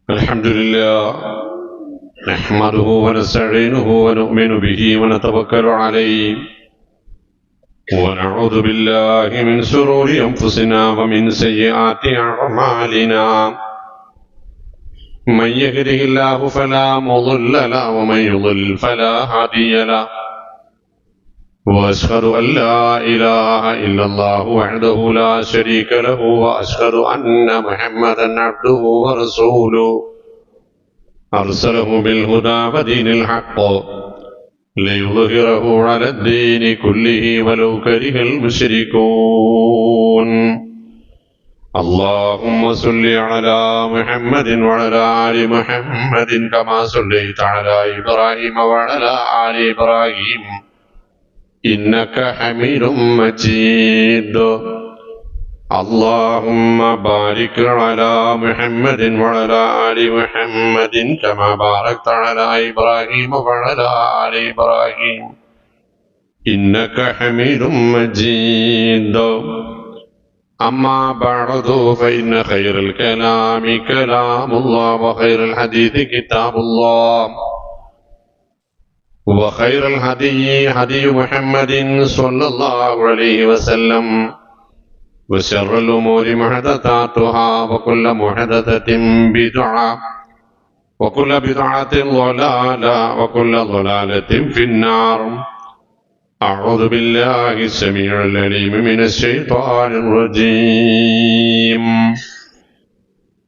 الحمد لله نحمده ونستعينه ونؤمن به ونتوكل عليه ونعوذ بالله من شرور أنفسنا ومن سيئات أعمالنا من يهده الله فلا مضل له ومن يضلل فلا هادي له وأشهد أن لا إله إلا الله وحده لا شريك له وأشهد أن محمدا عبده ورسوله أرسله بالهدى ودين الحق ليظهره على الدين كله ولو كره المشركون اللهم صل على محمد وعلى آل محمد كما صليت على إبراهيم وعلى آل إبراهيم إنك حميد مجيد اللهم بارك على محمد وعلى آل محمد كما باركت على إبراهيم وعلى آل إبراهيم إنك حميد مجيد أما بعد فإن خير الكلام كلام الله وخير الحديث كتاب الله وخير الهدي هدي محمد صلى الله عليه وسلم وشر الأمور محدثاتها وكل محدثة بدعة وكل بدعة ضلالة وكل ضلالة في النار أعوذ بالله السميع العليم من الشيطان الرجيم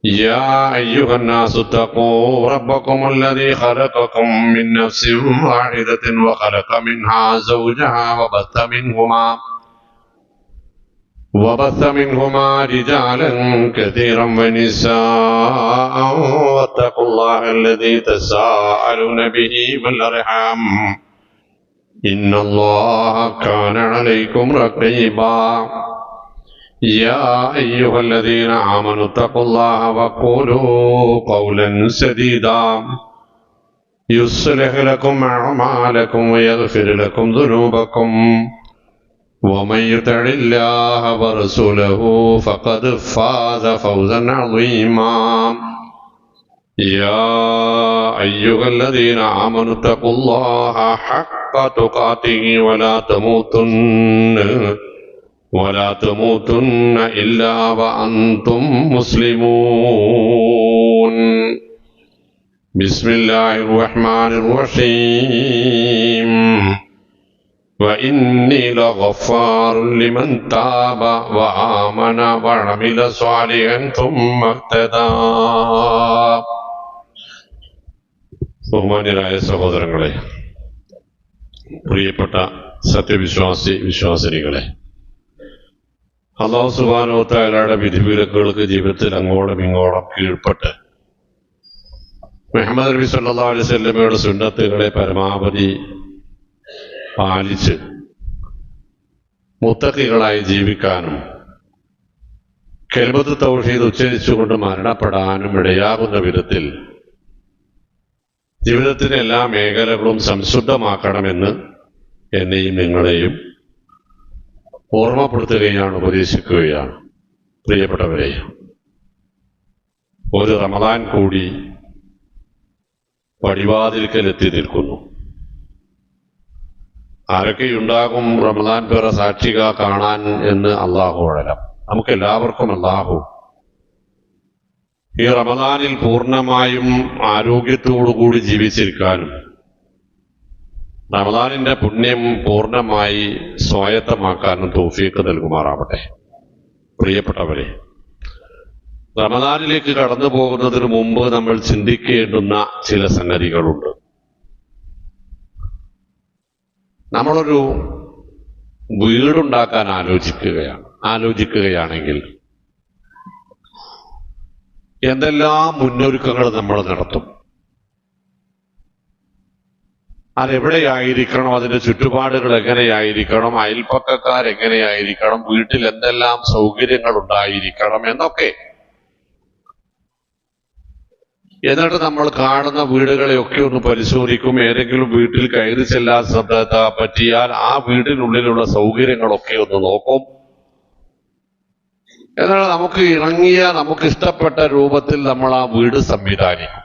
يا أيها الناس اتقوا ربكم الذي خلقكم من نفس واحدة وخلق منها زوجها وبث منهما رجالا كثيرا ونساء واتقوا الله الذي تساءلون به والأرحام إن الله كان عليكم رقيبا يا أيها الذين آمنوا اتقوا الله وقولوا قولا سديدا يصلح لكم أعمالكم ويغفر لكم ذنوبكم ومن يطع الله ورسوله فقد فاز فوزا عظيما يا أيها الذين آمنوا اتقوا الله حق تقاته ولا تموتن إلا وأنتم مسلمون بسم الله الرحمن الرحيم وإني لغفار لمن تاب وآمن وعمل صالحا ثم اهتدى ബഹുമാന്യരായ സഹോദരങ്ങളെ, പ്രിയപ്പെട്ട വിശ്വാസിനികളെ, അല്ലാഹു സുബ്ഹാനഹു വ തആലയുടെ വിധിവിലക്കുകൾക്ക് ജീവിതത്തിൽ അങ്ങോളം ഇങ്ങോളം കീഴ്പ്പെട്ട് മുഹമ്മദ് നബി സല്ലല്ലാഹു അലൈഹി വസല്ലമയുടെ സുന്നത്തുകളെ പരമാവധി പാലിച്ച് മുത്തഖികളായി ജീവിക്കാനും കലിമത്ത് തൗഹീദ് ഉച്ചരിച്ചുകൊണ്ട് മരണപ്പെടാനും ഇടയാകുന്ന വിധത്തിൽ ജീവിതത്തിലെ എല്ലാ മേഖലകളും സംശുദ്ധമാക്കണമെന്ന് എന്നെയും നിങ്ങളെയും ഓർമ്മപ്പെടുത്തുകയാണ്, ഉപദേശിക്കുകയാണ്. പ്രിയപ്പെട്ടവരെ, ഒരു റമദാൻ കൂടി പടിവാതിൽക്കലെത്തി നിൽക്കുന്നു. ആരൊക്കെയുണ്ടാകും റമദാൻ പിറ സാക്ഷിക കാണാൻ എന്ന് അള്ളാഹു അഴലം. നമുക്കെല്ലാവർക്കും അള്ളാഹു ഈ റമദാനിൽ പൂർണ്ണമായും ആരോഗ്യത്തോടുകൂടി ജീവിച്ചിരിക്കാനും റമദാനിന്റെ പുണ്യം പൂർണ്ണമായി സ്വായത്തമാക്കാനും തൗഫീഖ് നൽകുമാറാവട്ടെ. പ്രിയപ്പെട്ടവരെ, റമദാനിലേക്ക് കടന്നു പോകുന്നതിന് മുമ്പ് നമ്മൾ ചിന്തിക്കേണ്ടുന്ന ചില സംഗതികളുണ്ട്. നമ്മളൊരു വീടുണ്ടാക്കാൻ ആലോചിക്കുകയാണെങ്കിൽ എന്തെല്ലാം മുന്നൊരുക്കങ്ങൾ നമ്മൾ നടത്തും? അതെവിടെയായിരിക്കണം, അതിന്റെ ചുറ്റുപാടുകൾ എങ്ങനെയായിരിക്കണം, അയൽപ്പക്കക്കാരെങ്ങനെയായിരിക്കണം, വീട്ടിൽ എന്തെല്ലാം സൗകര്യങ്ങൾ ഉണ്ടായിരിക്കണം എന്നൊക്കെ. എന്നിട്ട് നമ്മൾ കാണുന്ന വീടുകളെയൊക്കെ ഒന്ന് പരിശോധിക്കും. ഏതെങ്കിലും വീട്ടിൽ കയറി ചെല്ലാൻ പറ്റിയാൽ ആ വീടിനുള്ളിലുള്ള സൗകര്യങ്ങളൊക്കെ ഒന്ന് നോക്കും. എന്നാൽ നമുക്ക് ഇണങ്ങിയ, നമുക്ക് ഇഷ്ടപ്പെട്ട രൂപത്തിൽ നമ്മൾ ആ വീട് സംവിധാനിക്കും.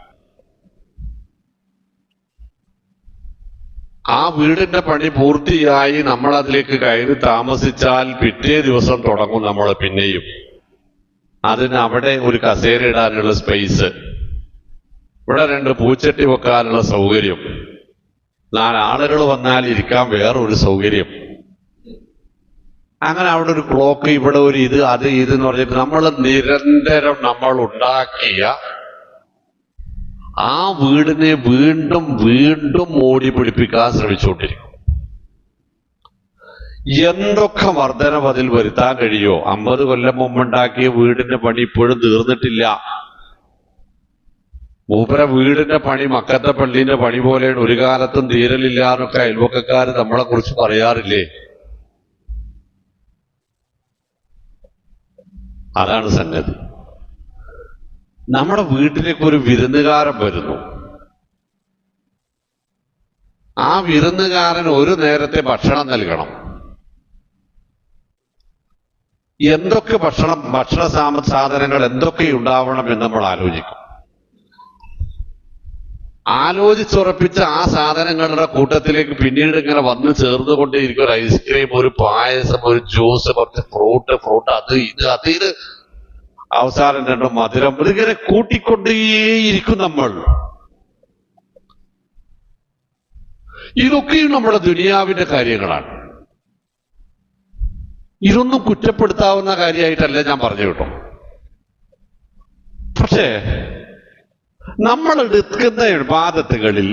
ആ വീടിന്റെ പണി പൂർത്തിയായി നമ്മൾ അതിലേക്ക് കയറി താമസിച്ചാൽ പിറ്റേ ദിവസം തുടങ്ങും നമ്മൾ പിന്നെയും. അതിന് അവിടെ ഒരു കസേര ഇടാനുള്ള സ്പേസ്, ഇവിടെ 2 പൂച്ചട്ടി വെക്കാനുള്ള സൗകര്യം, 4 ആളുകൾ വന്നാൽ ഇരിക്കാൻ വേറൊരു സൗകര്യം, അങ്ങനെ അവിടെ ഒരു ക്ലോക്ക്, ഇവിടെ ഒരു ഇത്, അത് ഇതെന്ന് പറഞ്ഞിട്ട് നമ്മൾ നിരന്തരം നമ്മൾ ഉണ്ടാക്കിയ ആ വീടിനെ വീണ്ടും വീണ്ടും ഓടി പിടിപ്പിക്കാൻ ശ്രമിച്ചുകൊണ്ടിരിക്കും. എന്തൊക്കെ വർധനവ് അതിൽ വരുത്താൻ കഴിയോ? 50 കൊല്ലം മുമ്പുണ്ടാക്കിയ വീടിന്റെ പണി ഇപ്പോഴും തീർന്നിട്ടില്ല. മൂപ്പര വീടിന്റെ പണി മക്കത്തെ പള്ളീന്റെ പണി പോലെയാണ്, ഒരു കാലത്തും തീരലില്ല എന്നൊക്കെ അയൽവക്കക്കാര് നമ്മളെ കുറിച്ച് പറയാറില്ലേ? അതാണ് സംഗതി. നമ്മുടെ വീട്ടിലേക്ക് ഒരു വിരുന്നുകാരൻ വരുന്നു. ആ വിരുന്നുകാരൻ ഒരു നേരത്തെ ഭക്ഷണം നൽകണം. എന്തൊക്കെ ഭക്ഷണ സാധനങ്ങൾ എന്തൊക്കെ ഉണ്ടാവണം എന്ന് നമ്മൾ ആലോചിക്കും. ആലോചിച്ചുറപ്പിച്ച ആ സാധനങ്ങളുടെ കൂട്ടത്തിലേക്ക് പിന്നീട് ഇങ്ങനെ വന്ന് ചേർന്നുകൊണ്ടേയിരിക്കും ഒരു ഐസ്ക്രീം, ഒരു പായസം, ഒരു ജ്യൂസ്, കുറച്ച് ഫ്രൂട്ട്, അത് ഇത് അവസാനം 2 മധുരം, ഇതിങ്ങനെ കൂട്ടിക്കൊണ്ടേയിരിക്കും നമ്മൾ. ഇതൊക്കെയും നമ്മുടെ ദുനിയാവിന്റെ കാര്യങ്ങളാണ്. ഇതൊന്നും കുറ്റപ്പെടുത്താവുന്ന കാര്യമായിട്ടല്ല ഞാൻ പറഞ്ഞു കേട്ടോ. പക്ഷേ നമ്മൾ എടുക്കുന്ന ഇബാദത്തുകളിൽ,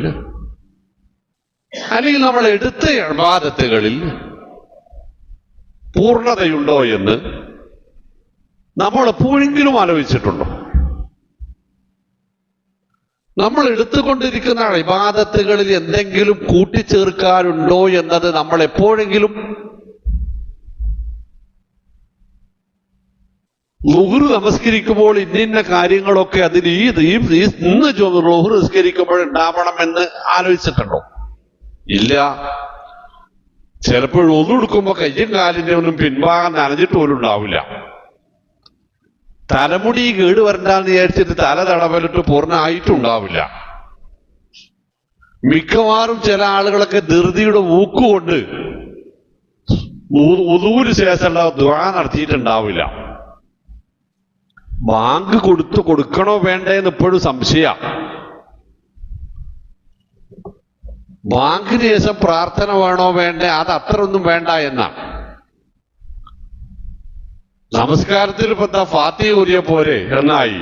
അല്ലെങ്കിൽ നമ്മൾ എടുത്ത ഇബാദത്തുകളിൽ പൂർണ്ണതയുണ്ടോ എന്ന് നമ്മൾ എപ്പോഴെങ്കിലും ആലോചിച്ചിട്ടുണ്ടോ? നമ്മൾ എടുത്തുകൊണ്ടിരിക്കുന്ന ഇബാദത്തുകളിൽ എന്തെങ്കിലും കൂട്ടിച്ചേർക്കാറുണ്ടോ എന്നത് നമ്മൾ എപ്പോഴെങ്കിലും ളുഹ്ർ നമസ്കരിക്കുമ്പോൾ ഇന്ന കാര്യങ്ങളൊക്കെ അതിന് ഇന്ന് ളുഹ്ർ നിസ്കരിക്കുമ്പോൾ ഉണ്ടാവണമെന്ന് ആലോചിച്ചിട്ടുണ്ടോ? ഇല്ല. ചിലപ്പോൾ ഒന്നും എടുക്കുമ്പോ കയ്യും കാലിന്റെ ഒന്നും പിൻഭാഗം നനഞ്ഞിട്ട് പോലും ഉണ്ടാവില്ല. തലമുടി കേട് വരണ്ടാന്ന് വിചാരിച്ചിട്ട് തല തടവലിട്ട് പൂർണ്ണമായിട്ടുണ്ടാവില്ല. മിക്കവാറും ചില ആളുകളൊക്കെ ധൃതിയുടെ ഊക്കുകൊണ്ട് ഉദൂന് ശേഷമുള്ള ദുആ നടത്തിയിട്ടുണ്ടാവില്ല. ബാങ്ക് കൊടുക്കണോ വേണ്ടേന്ന് ഇപ്പോഴും സംശയ. ബാങ്കിന് ശേഷം പ്രാർത്ഥന വേണോ വേണ്ടേ? അത് അത്ര ഒന്നും വേണ്ട എന്നാണ്. നമസ്കാരത്തിൽ ഇപ്പൊ എന്താ ഫാത്തിഹ ഓതിയ പോരെ എന്നായി.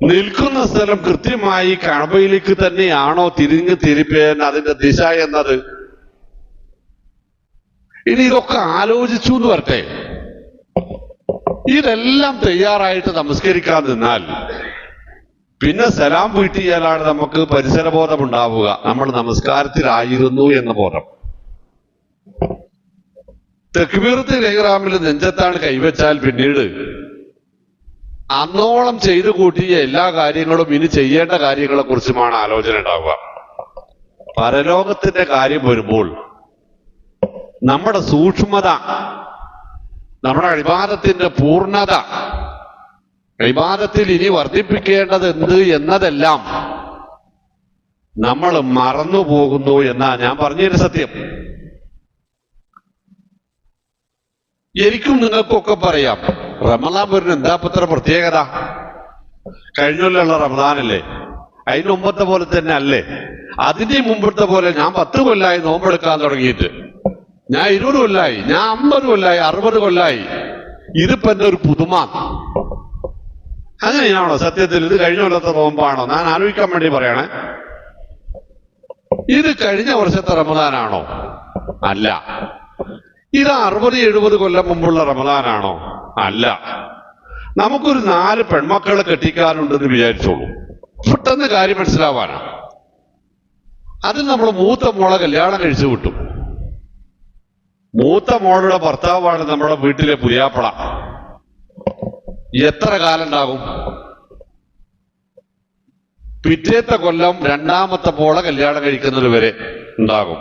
നിൽക്കുന്ന സ്ഥലം കൃത്യമായി കഅബയിലേക്ക് തന്നെയാണോ തിരിപ്പേൻ അതിന്റെ ദിശ എന്നത്? ഇനി ഇതൊക്കെ ആലോചിച്ചു എന്ന് വരട്ടെ. ഇതെല്ലാം തയ്യാറായിട്ട് നമസ്കരിക്കാൻ നിന്നാൽ പിന്നെ സലാം വീട്ടിയാലാണ് നമുക്ക് പരിസരബോധം ഉണ്ടാവുക, നമ്മൾ നമസ്കാരത്തിലായിരുന്നു എന്ന ബോധം. തക്ബീറത്തുൽ ഇഹ്റാമിൽ നെഞ്ചത്താണ് കൈവച്ചാൽ പിന്നീട് അന്നോളം ചെയ്തു കൂട്ടിയ എല്ലാ കാര്യങ്ങളും ഇനി ചെയ്യേണ്ട കാര്യങ്ങളെ കുറിച്ചുമാണ് ആലോചന ഉണ്ടാവുക. പരലോകത്തിന്റെ കാര്യം വരുമ്പോൾ നമ്മുടെ സൂക്ഷ്മത, നമ്മുടെ ഇബാദത്തിന്റെ പൂർണ്ണത, ഇബാദത്തിൽ ഇനി വർദ്ധിപ്പിക്കേണ്ടത് എന്ത് എന്നതെല്ലാം നമ്മൾ മറന്നു പോകുന്നു എന്നാ ഞാൻ പറഞ്ഞതിന് സത്യം. എനിക്കും നിങ്ങൾക്കൊക്കെ പറയാം, റമദാൻ വരുന്ന എന്താ പത്ര പ്രത്യേകത? കഴിഞ്ഞുള്ള റമദാനല്ലേ? അതിന് മുമ്പത്തെ പോലെ തന്നെ അല്ലേ? അതിന്റെ മുമ്പത്തെ പോലെ ഞാൻ 10 കൊല്ലായി നോമ്പെടുക്കാൻ തുടങ്ങിയിട്ട്, ഞാൻ 20 കൊല്ലായി, ഞാൻ 50 കൊല്ലായി, 60 കൊല്ലായി. ഇതിപ്പോ എന്റെ ഒരു പുതുമ. അങ്ങനെയാണോ സത്യത്തിൽ? ഇത് കഴിഞ്ഞ കൊല്ലത്തെ നോമ്പാണോ? ഞാൻ ആലോചിക്കാൻ വേണ്ടി പറയണേ. ഇത് കഴിഞ്ഞ വർഷത്തെ റമദാനാണോ? അല്ല. ഇത് 60-70 കൊല്ലം മുമ്പുള്ള റമദാനാണോ? അല്ല. നമുക്കൊരു 4 പെൺമക്കളെ കെട്ടിക്കാനുണ്ടെന്ന് വിചാരിച്ചോളൂ. പെട്ടെന്ന് കാര്യം മനസ്സിലാവാനാ. അതിൽ നമ്മൾ മൂത്ത മോളെ കല്യാണം കഴിച്ചു വിട്ടു. മൂത്ത മോളുടെ ഭർത്താവാണ് നമ്മുടെ വീട്ടിലെ പുതിയാപ്പള. എത്ര കാലം ഉണ്ടാകും? പിറ്റേത്തെ കൊല്ലം 2ാമത്തെ മോളെ കല്യാണം കഴിക്കുന്നത് വരെ ഉണ്ടാകും.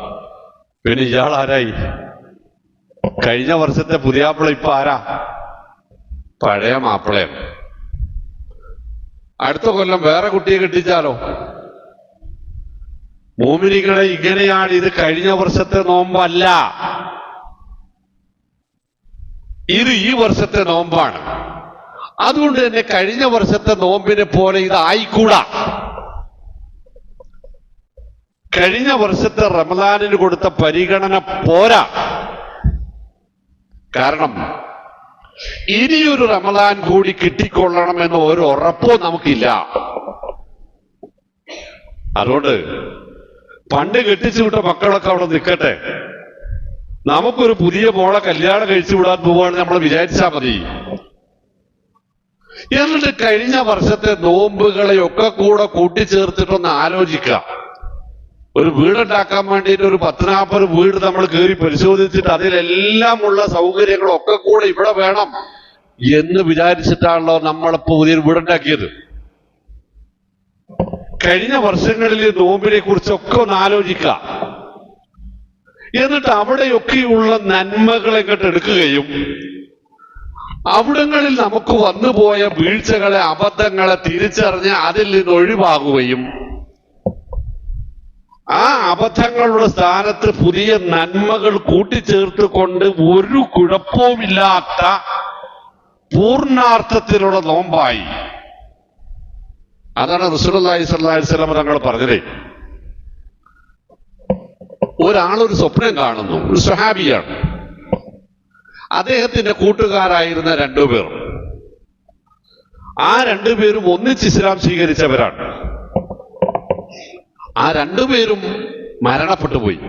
പിന്നെ ഇയാൾ ആരായി? കഴിഞ്ഞ വർഷത്തെ പുതിയാപ്പള ഇപ്പൊ ആരാ? പഴയ മാപ്പിളയാണ്. അടുത്ത കൊല്ലം വേറെ കുട്ടിയെ കെട്ടിച്ചാലോ? മോമിനികളെ ഇങ്ങനെയാണ്. ഇത് കഴിഞ്ഞ വർഷത്തെ നോമ്പല്ല, ഇത് ഈ വർഷത്തെ നോമ്പാണ്. അതുകൊണ്ട് തന്നെ കഴിഞ്ഞ വർഷത്തെ നോമ്പിനെ പോലെ ഇത് ആയിക്കൂടാ. കഴിഞ്ഞ വർഷത്തെ റമദാനിന് കൊടുത്ത പരിഗണന പോരാ. കാരണം ഇനിയൊരു റമദാൻ കൂടി കിട്ടിക്കൊള്ളണമെന്ന് ഒരു ഉറപ്പോ നമുക്കില്ല. അതുകൊണ്ട് പണ്ട് കെട്ടിച്ചു വിട്ട മക്കളൊക്കെ അവിടെ നിൽക്കട്ടെ, നമുക്കൊരു പുതിയ മോളെ കല്യാണം കഴിച്ചു വിടാൻ പോവാണെന്ന് നമ്മൾ വിചാരിച്ചാൽ മതി. എന്നിട്ട് കഴിഞ്ഞ വർഷത്തെ നോമ്പുകളെയൊക്കെ കൂടെ കൂട്ടിച്ചേർത്തിട്ടൊന്ന് ആലോചിക്കുക. ഒരു വീടുണ്ടാക്കാൻ വേണ്ടിയിട്ട് ഒരു 10-40 വീട് നമ്മൾ കയറി പരിശോധിച്ചിട്ട് അതിലെല്ലാം ഉള്ള സൗകര്യങ്ങളൊക്കെ കൂടെ ഇവിടെ വേണം എന്ന് വിചാരിച്ചിട്ടാണല്ലോ നമ്മളിപ്പോ പുതിയൊരു വീടുണ്ടാക്കിയത്. കഴിഞ്ഞ വർഷങ്ങളിൽ നോമ്പിനെ കുറിച്ചൊക്കെ ഒന്ന് ആലോചിക്കുക. എന്നിട്ട് അവിടെയൊക്കെയുള്ള നന്മകളെ എടുക്കുകയും അവിടങ്ങളിൽ നമുക്ക് വന്നുപോയ വീഴ്ചകളെ, അബദ്ധങ്ങളെ തിരിച്ചറിഞ്ഞ് അതിൽ നിന്ന് ഒഴിവാകുകയും ആ അബദ്ധങ്ങളുടെ സ്ഥാനത്ത് പുതിയ നന്മകൾ കൂട്ടിച്ചേർത്തുകൊണ്ട് ഒരു കുഴപ്പവുമില്ലാത്ത പൂർണ്ണാർത്ഥത്തിലുള്ള നോമ്പായി. അതാണ് റസൂലുള്ളാഹി സ്വല്ലല്ലാഹു അലൈഹി വസല്ലം തങ്ങൾ പറഞ്ഞത്. ഒരാളൊരു സ്വപ്നം കാണുന്നു, ഒരു സ്വഹാബിയാണ്. അദ്ദേഹത്തിന്റെ കൂട്ടുകാരായിരുന്ന 2 പേർ, ആ 2 പേരും ഒന്നിച്ച് ഇസ്ലാം സ്വീകരിച്ചവരാണ്. ആ 2 പേരും മരണപ്പെട്ടു പോയി.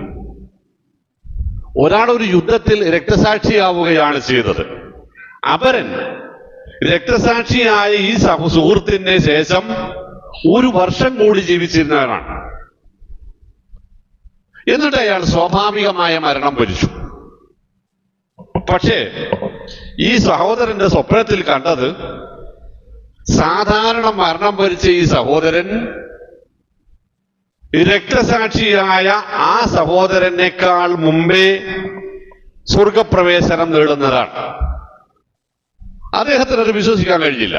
ഒരാളൊരു യുദ്ധത്തിൽ രക്തസാക്ഷിയാവുകയാണ് ചെയ്തത്. അപരൻ രക്തസാക്ഷിയായ ഈ സുഹൃത്തിന് ശേഷം 1 വർഷം കൂടി ജീവിച്ചിരുന്നവരാണ്. എന്നിട്ട് അയാൾ സ്വാഭാവികമായ മരണം വരിച്ചു. പക്ഷേ ഈ സഹോദരന്റെ സ്വപ്നത്തിൽ കണ്ടത്, സാധാരണ മരണം വരിച്ച ഈ സഹോദരൻ രക്തസാക്ഷിയായ ആ സഹോദരനേക്കാൾ മുമ്പേ സ്വർഗപ്രവേശനം നേടുന്നതാണ്. അദ്ദേഹത്തിന് അത് വിശ്വസിക്കാൻ കഴിഞ്ഞില്ല.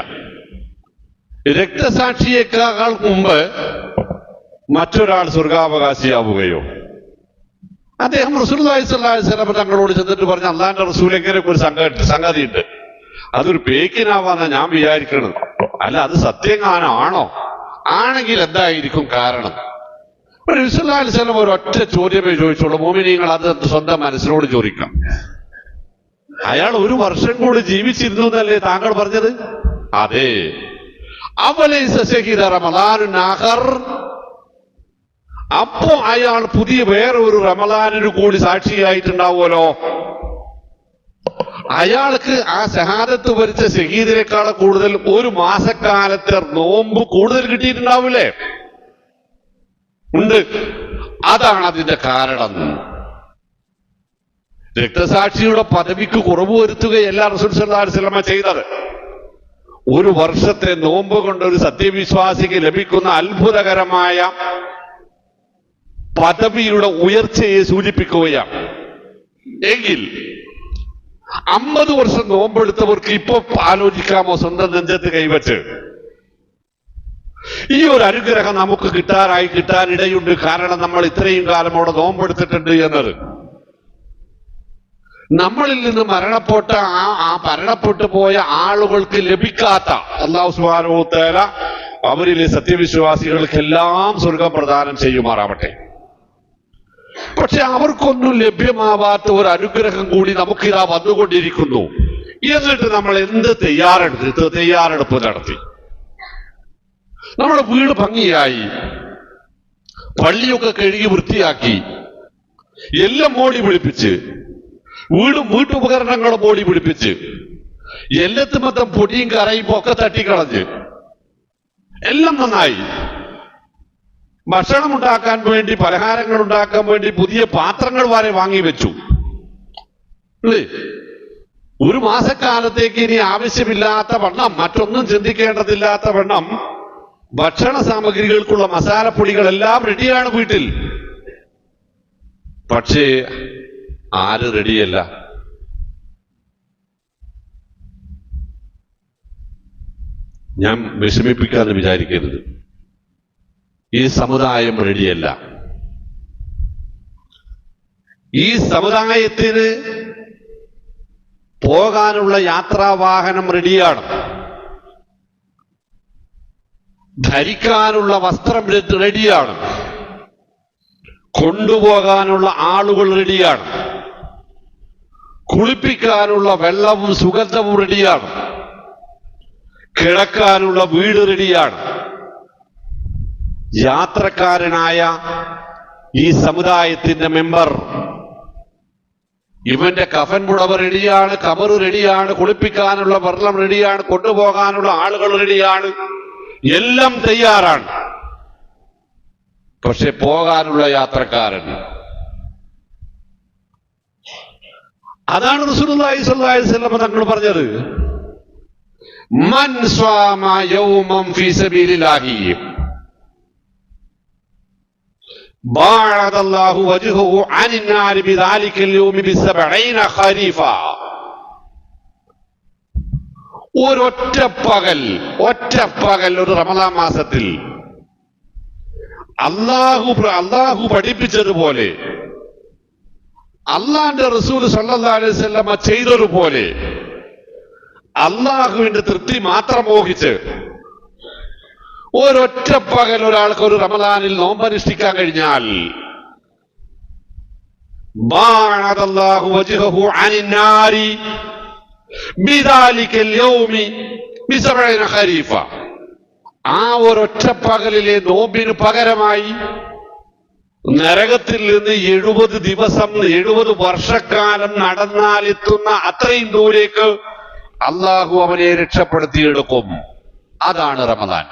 രക്തസാക്ഷിയേക്കാൾ മുമ്പ് മറ്റൊരാൾ സ്വർഗാവകാശിയാവുകയോ? അദ്ദേഹം റസൂലുള്ളാഹി സ്വല്ലല്ലാഹു അലൈഹി വസല്ലം തങ്ങളോട് ചെന്നിട്ട് പറഞ്ഞു, അള്ളാന്റെ റസൂൽ എങ്ങനെ ഒരു സംഗതിയുണ്ട്, അതൊരു പേക്കിനാവാന്നാ ഞാൻ വിചാരിക്കണത്, അല്ല അത് സത്യങ്ങാനാണോ? ആണെങ്കിൽ എന്തായിരിക്കും കാരണം? നബി സല്ലല്ലാഹു അലൈഹി വസല്ലം ഒരൊറ്റ ചോദ്യമേ ചോദിച്ചുള്ളൂ, മോമിനീങ്ങൾ അത് സ്വന്തം മനസ്സിനോട് ചോദിക്കാം. അയാൾ 1 വർഷം കൂടി ജീവിച്ചിരുന്നു എന്നല്ലേ താങ്കൾ പറഞ്ഞത്? അതെ. അവലൈസ ശഹീദ റമളാനുൻ ആഖർ, അപ്പോ അയാൾ പുതിയ വേറെ ഒരു റമളാനിന് കൂടി സാക്ഷിയായിട്ടുണ്ടാവുമല്ലോ. അയാൾക്ക് ആ ഷഹാദത്ത് വരിച്ച ഷഹീദിനേക്കാൾ കൂടുതൽ 1 മാസക്കാലത്തെ നോമ്പ് കൂടുതൽ കിട്ടിയിട്ടുണ്ടാവില്ലേ? ഉണ്ട്. അതാണ് അതിന്റെ കാരണം. രക്തസാക്ഷിയുടെ പദവിക്ക് കുറവ് വരുത്തുകയല്ല റസൂൽ സല്ലല്ലാഹു അലൈഹി വസല്ലം ചെയ്തത്. 1 വർഷത്തെ നോമ്പ് കൊണ്ട് ഒരു സത്യവിശ്വാസിക്ക് ലഭിക്കുന്ന അത്ഭുതകരമായ പദവിയുടെ ഉയർച്ചയെ സൂചിപ്പിക്കുകയാണ്. എങ്കിൽ 50 വർഷം നോമ്പെടുത്തവർക്ക് ഇപ്പൊ ആലോചിക്കാമോ സ്വന്തം നെഞ്ചത്ത് കൈവച്ച് ഈ ഒരു അനുഗ്രഹം നമുക്ക് കിട്ടാനിടയുണ്ട്. കാരണം നമ്മൾ ഇത്രയും കാലം അവിടെ നോമ്പെടുത്തിട്ടുണ്ട് എന്നത്. നമ്മളിൽ നിന്ന് മരണപ്പെട്ടു പോയ ആളുകൾക്ക് ലഭിക്കാത്ത അല്ലാഹു സുബ്ഹാനഹു വ തആല അവരിലെ സത്യവിശ്വാസികൾക്കെല്ലാം സ്വർഗം പ്രദാനം ചെയ്യുമാറാവട്ടെ. പക്ഷെ അവർക്കൊന്നും ലഭ്യമാവാത്ത ഒരു അനുഗ്രഹം കൂടി നമുക്കിതാ വന്നുകൊണ്ടിരിക്കുന്നു. എന്നിട്ട് നമ്മൾ എന്ത് തയ്യാറെടുപ്പ് നടത്തി? നമ്മുടെ വീട് ഭംഗിയായി, പള്ളിയൊക്കെ കഴുകി വൃത്തിയാക്കി, എല്ലാം മോടി പിടിപ്പിച്ച്, വീട്ടുപകരണങ്ങൾ മോടി പിടിപ്പിച്ച്, എല്ലാത്തും മൊത്തം പൊടിയും കറയും ഒക്കെ തട്ടിക്കളഞ്ഞ് എല്ലാം നന്നായി. ഭക്ഷണം ഉണ്ടാക്കാൻ വേണ്ടി, പലഹാരങ്ങൾ ഉണ്ടാക്കാൻ വേണ്ടി പുതിയ പാത്രങ്ങൾ വരെ വാങ്ങി വെച്ചു. അല്ലേ? 1 മാസക്കാലത്തേക്ക് ഇനി ആവശ്യമില്ലാത്ത വണ്ണം, മറ്റൊന്നും ചിന്തിക്കേണ്ടതില്ലാത്ത വണ്ണം ഭക്ഷണ സാമഗ്രികൾക്കുള്ള മസാലപ്പൊടികളെല്ലാം റെഡിയാണ് വീട്ടിൽ. പക്ഷേ ആര് റെഡിയല്ല? ഞാൻ വിഷമിപ്പിക്കാന്ന് വിചാരിക്കരുത്. ഈ സമുദായം റെഡിയല്ല. ഈ സമുദായത്തിന് പോകാനുള്ള യാത്രാവാഹനം റെഡിയാണ്, ധരിക്കാനുള്ള വസ്ത്രം റെഡിയാണ്, കൊണ്ടുപോകാനുള്ള ആളുകൾ റെഡിയാണ്, കുളിപ്പിക്കാനുള്ള വെള്ളവും സുഗന്ധവും റെഡിയാണ്, കിടക്കാനുള്ള വീട് റെഡിയാണ്. യാത്രക്കാരനായ ഈ സമുദായത്തിന്റെ മെമ്പർ ഇവന്റെ കഫൻ പുടവ റെഡിയാണ്, കബറ് റെഡിയാണ്, കുളിപ്പിക്കാനുള്ള വെള്ളം റെഡിയാണ്, കൊണ്ടുപോകാനുള്ള ആളുകൾ റെഡിയാണ്, എല്ലാം തയ്യാറാണ്. പക്ഷെ പോകാനുള്ള യാത്രക്കാരൻ, അതാണ് റസൂലുള്ളാഹി സ്വല്ലല്ലാഹു അലൈഹി വസല്ലം തങ്ങൾ പറഞ്ഞത്, മൻ സ്വാമ യൗമൻ ഫീ സബീലില്ലാഹി ബഅദല്ലാഹു വജ്ഹഹു അനിൻ നാരി ബിദാലിക്കൽ യൗമി ബിസബഈന ഖരീഫ. ഒരൊറ്റ പകൽ ഒരു റമദാൻ മാസത്തിൽ അള്ളാഹു പഠിപ്പിച്ചതുപോലെ, അള്ളാന്റെ റസൂൽ സല്ലല്ലാഹു അലൈഹി വസല്ലം ചെയ്തതുപോലെ അള്ളാഹുവിന്റെ തൃപ്തി മാത്രം മോഹിച്ച് ഒരൊറ്റ പകൽ ഒരാൾക്ക് ഒരു റമദാനിൽ നോമ്പനുഷ്ഠിക്കാൻ കഴിഞ്ഞാൽ ബഅദല്ലാഹു വജ്ഹഹു അനിൻ നാരി ബിദാലിക്കൽ യൗമി ബിസബഈന ഖരീഫ. ആ ഒരൊറ്റ പകലിലെ നോമ്പിന് പകരമായി നരകത്തിൽ നിന്ന് 70 ദിവസം 70 വർഷക്കാലം നടന്നാലെത്തുന്ന അത്രയും ദൂരേക്ക് അള്ളാഹു അവനെ രക്ഷപ്പെടുത്തിയെടുക്കും. അതാണ് റമദാൻ.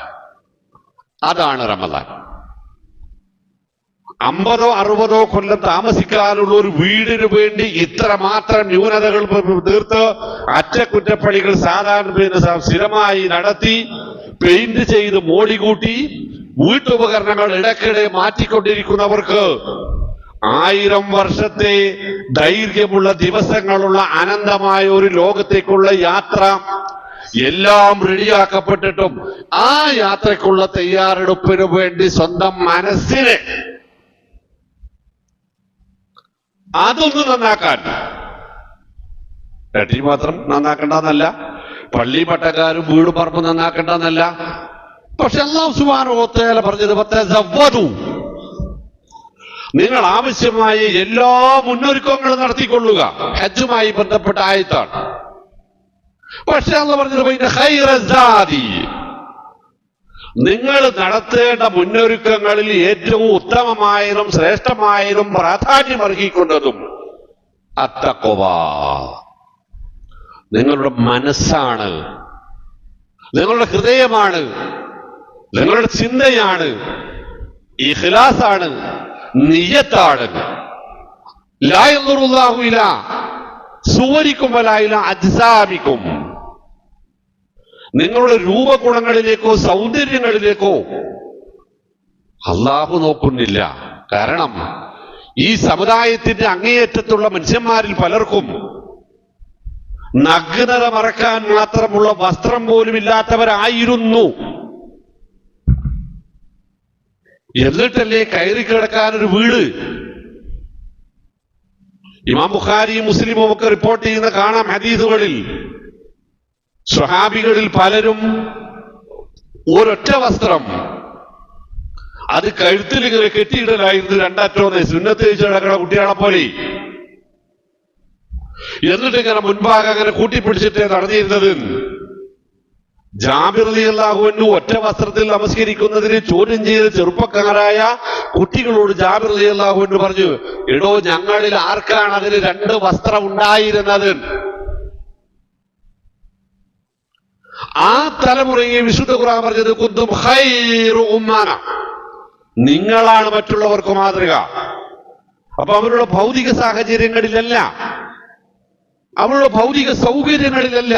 50-60 കൊല്ലം താമസിക്കാനുള്ള ഒരു വീടിന് വേണ്ടി ഇത്രമാത്രം ന്യൂനതകൾ തീർത്ത് അറ്റകുറ്റപ്പണികൾ സാധാരണ സ്ഥിരമായി നടത്തി പെയിന്റ് ചെയ്ത് മോടികൂട്ടി വീട്ടുപകരണങ്ങൾ ഇടയ്ക്കിടെ മാറ്റിക്കൊണ്ടിരിക്കുന്നവർക്ക് 1000 വർഷത്തെ ദൈർഘ്യമുള്ള ദിവസങ്ങളുള്ള അനന്തമായ ഒരു ലോകത്തേക്കുള്ള യാത്ര എല്ലാം റെഡിയാക്കപ്പെട്ടിട്ടും ആ യാത്രക്കുള്ള തയ്യാറെടുപ്പിന് വേണ്ടി സ്വന്തം മനസ്സിനെ അതൊന്ന് നന്നാക്കാൻ, ടട്ടി മാത്രം നന്നാക്കണ്ടെന്നല്ല, പള്ളി പട്ടക്കാരും വീട് പറമ്പ് നന്നാക്കണ്ടെന്നല്ല, പക്ഷെ അല്ലാഹു സുബ്ഹാനഹു വ തആല പറഞ്ഞത് ഫതസവ്വദു, നിങ്ങൾ ആവശ്യമായ എല്ലാ മുന്നൊരുക്കങ്ങളും നടത്തിക്കൊള്ളുക. ഹജ്ജുമായി ബന്ധപ്പെട്ട ആയത്താണ്. പക്ഷെ അല്ലാഹു പറഞ്ഞത് ഖൈറസ്സാദി, നിങ്ങൾ നടത്തേണ്ട മുന്നൊരുക്കങ്ങളിൽ ഏറ്റവും ഉത്തമമായതും ശ്രേഷ്ഠമായതും പ്രാധാന്യം അർഹിക്കുന്നതും അത്തഖ്വാ, നിങ്ങളുടെ മനസ്സാണ്, നിങ്ങളുടെ ഹൃദയമാണ്, നിങ്ങളുടെ ചിന്തയാണ്, ഇഖ്ലാസാണ്, നിയ്യത്താണ്. ലാ യൻദുറുല്ലാഹു ഇലാ സുവരിക്കും വലാ ഇലാ അജ്സാമിക്കും, നിങ്ങളുടെ രൂപഗുണങ്ങളിലേക്കോ സൗന്ദര്യങ്ങളിലേക്കോ അള്ളാഹു നോക്കുന്നില്ല. കാരണം ഈ സമുദായത്തിന്റെ അങ്ങേയറ്റത്തുള്ള മനുഷ്യന്മാരിൽ പലർക്കും നഗ്നത മറക്കാൻ മാത്രമുള്ള വസ്ത്രം പോലും ഇല്ലാത്തവരായിരുന്നു. എന്നിട്ടല്ലേ കയറി കിടക്കാൻ ഒരു വീട്. ഇമാം ബുഖാരിയും മുസ്ലിമും ഒക്കെ റിപ്പോർട്ട് ചെയ്യുന്ന കാണാം ഹദീസുകളിൽ, സ്വഹാബികളിൽ പലരും ഒരൊറ്റ വസ്ത്രം അത് കഴുത്തിൽ ഇങ്ങനെ കെട്ടിയിടലായിരുന്നു, രണ്ടറ്റോന്ന് സുന്നത്ത് കഴിച്ച് കിടക്കണ കുട്ടികളെ പോലെ. എന്നിട്ട് ഇങ്ങനെ മുൻപാകെ അങ്ങനെ കൂട്ടിപ്പിടിച്ചിട്ടേ നടന്നിരുന്നത്. ജാബിർ റളിയല്ലാഹു അൻഹു ഒറ്റ വസ്ത്രത്തിൽ നമസ്കരിക്കുന്നതിന് ചോദ്യം ചെയ്ത ചെറുപ്പക്കാരായ കുട്ടികളോട് ജാബിർ റളിയല്ലാഹു അൻഹു പറഞ്ഞു, എടോ ഞങ്ങളിൽ ആർക്കാണ് അതിന് 2 വസ്ത്രം ഉണ്ടായിരുന്നത്? ആ തലമുറയെ വിശുദ്ധ ഖുർആൻ പറഞ്ഞത് കുന്തും ഖൈറു ഉമ്മാന, നിങ്ങളാണ് മറ്റുള്ളവർക്ക് മാതൃക. അപ്പൊ അവരുടെ ഭൗതിക സാഹചര്യങ്ങളിലല്ല, അവരുടെ ഭൗതിക സൗകര്യങ്ങളിലല്ല,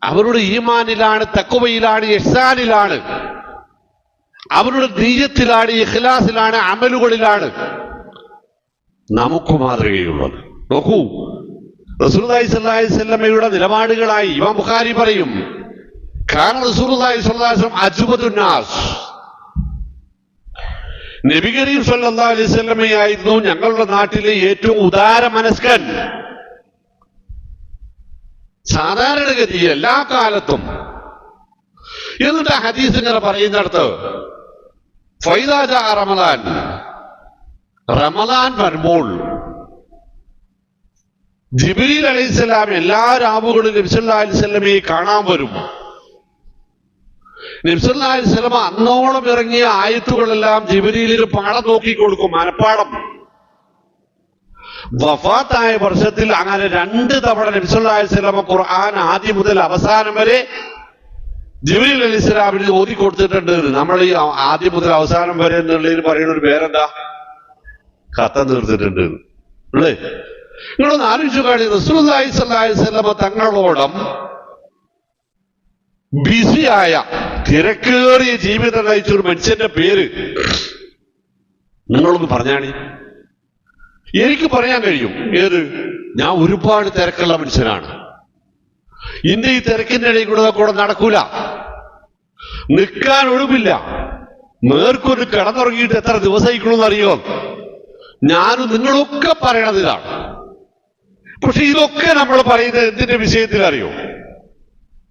അവരുടെ ഈമാനിലാണ്, തഖ്വയിലാണ്, ഇഹ്സാനിലാണ്, അവരുടെ നിയ്യത്തിലാണ്, ഇഖ്ലാസിലാണ്, അമലുകളിലാണ് നമുക്ക് മാതൃകയുള്ളത്. നോക്കൂ, റസൂലുള്ളാഹി സ്വല്ലല്ലാഹു അലൈഹി വസല്ലമയുടെ നിലപാടുകളായി ഇമാം ബുഖാരി പറയും, കാന റസൂലുള്ളാഹി സ്വല്ലല്ലാഹു അലൈഹി വസല്ലം അജ്വദുൻ നാസ്, നബി കരീം സ്വല്ലല്ലാഹു അലൈഹി വസല്ലമയായിരുന്നു ഞങ്ങളുടെ നാട്ടിലെ ഏറ്റവും ഉദാര മനസ്കൻ. സാധാരണഗതി എല്ലാ കാലത്തും. എന്നിട്ട് ഹദീസ് ഇങ്ങനെ പറയുന്നിടത്ത് ഫൈദാ ജാ റമളാൻ, റമളാൻ വരുമ്പോൾ ജിബ്രീൽ അലൈഹിസ്സലാം എല്ലാ രാവുകളും നബി സല്ലല്ലാഹു അലൈഹി വസല്ലമയെ കാണാൻ വരും. നബി സല്ലല്ലാഹു അലൈഹി വസല്ലമ അന്നോളം ഇറങ്ങിയ ആയത്തുകളെല്ലാം ജിബ്രീലിന് പാഠം നോക്കി കൊടുക്കും, മനപ്പാഠം. വഫാത്തായ വർഷത്തിൽ അങ്ങനെ 2 തവണ നബി സല്ലല്ലാഹു അലൈഹി വസല്ലമ ഖുർആൻ ആദ്യം മുതൽ അവസാനം വരെ ജിബ്രീൽ അലൈഹിസ്സലാമിന് ഓതി കൊടുത്തിട്ടുണ്ട്. നമ്മൾ ഈ ആദ്യം മുതൽ അവസാനം വരെ എന്നുള്ളതിന് പറയുന്ന ഒരു പേരെന്താ? ഖത്തം തീർത്തിട്ടുണ്ട് അല്ലേ? നിങ്ങളൊന്ന് ആലോചിച്ചു കാണി, റസൂലുള്ളാഹി സ്വല്ലല്ലാഹു അലൈഹി വസല്ലമ തങ്ങളോടം ബിസിയായ തിരക്കേറിയ ജീവിതം നയിച്ച ഒരു മനുഷ്യന്റെ പേര് നിങ്ങളൊന്ന് പറഞ്ഞാണി. എനിക്ക് പറയാൻ കഴിയും. ഏത്? ഞാൻ ഒരുപാട് തിരക്കുള്ള മനുഷ്യനാണ്. ഇന്ന് ഈ തിരക്കിന്റെ ഇടയിൽ കൂടെ നടക്കൂല, നിൽക്കാൻ ഒഴിവില്ല. നേർക്കൊരു കിടന്നുറങ്ങിയിട്ട് എത്ര ദിവസമായിക്കണമെന്ന് അറിയോ? ഞാനും നിങ്ങളൊക്കെ പറയണത് ഇതാണ്. പക്ഷെ ഇതൊക്കെ നമ്മൾ പറയുന്നത് എന്തിന്റെ വിഷയത്തിൽ അറിയോ?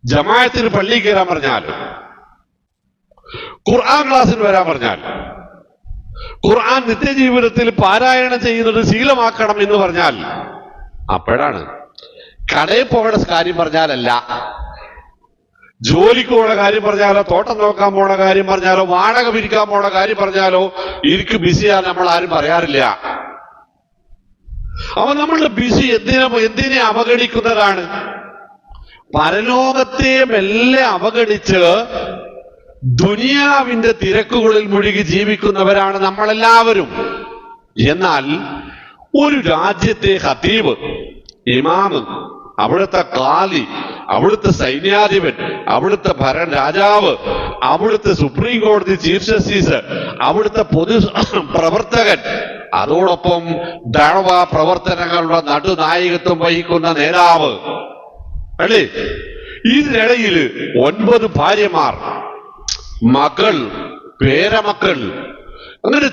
ജമാഅത്തിന് പള്ളിയിൽ കയറാൻ പറഞ്ഞാലും, ഖുർആൻ ക്ലാസ്സിന് വരാൻ പറഞ്ഞാൽ, ഖുർആൻ നിത്യജീവിതത്തിൽ പാരായണം ചെയ്യുന്നത് ശീലമാക്കണം എന്ന് പറഞ്ഞാൽ, അപ്പോഴാണ്. കടയിൽ പോകണ കാര്യം പറഞ്ഞാലല്ല, ജോലിക്ക് പോണ കാര്യം പറഞ്ഞാലോ, തോട്ടം നോക്കാൻ പോണ കാര്യം പറഞ്ഞാലോ, വാടക പിരിക്കാൻ പോണ കാര്യം പറഞ്ഞാലോ, എനിക്ക് ബിസിയാണ് നമ്മൾ ആരും പറയാറില്ല. അപ്പൊ നമ്മളുടെ ബിസി എന്തിനെ അവഗണിക്കുന്നതാണ്? പരലോകത്തെ മെല്ലെ അവഗണിച്ച് ദുനിയാവിന്റെ തിരക്കുകളിൽ മുഴുകി ജീവിക്കുന്നവരാണ് നമ്മളെല്ലാവരും. എന്നാൽ ഒരു രാജ്യത്തെ ഖതീബ്, ഇമാമ്, അവിടുത്തെ ഖാലി, അവിടുത്തെ സൈന്യാധിപൻ, അവിടുത്തെ രാജാവ്, അവിടുത്തെ സുപ്രീം കോടതി ചീഫ് ജസ്റ്റിസ്, അവിടുത്തെ പൊതു പ്രവർത്തകൻ, അതോടൊപ്പം ദഅവ പ്രവർത്തനങ്ങളുടെ നടുനായകത്വം വഹിക്കുന്ന നേതാവ് അല്ലേ? ഇതിനിടയിൽ 9 ഭാര്യമാർ, മക്കൾ, പേരമക്കൾ, അങ്ങനെ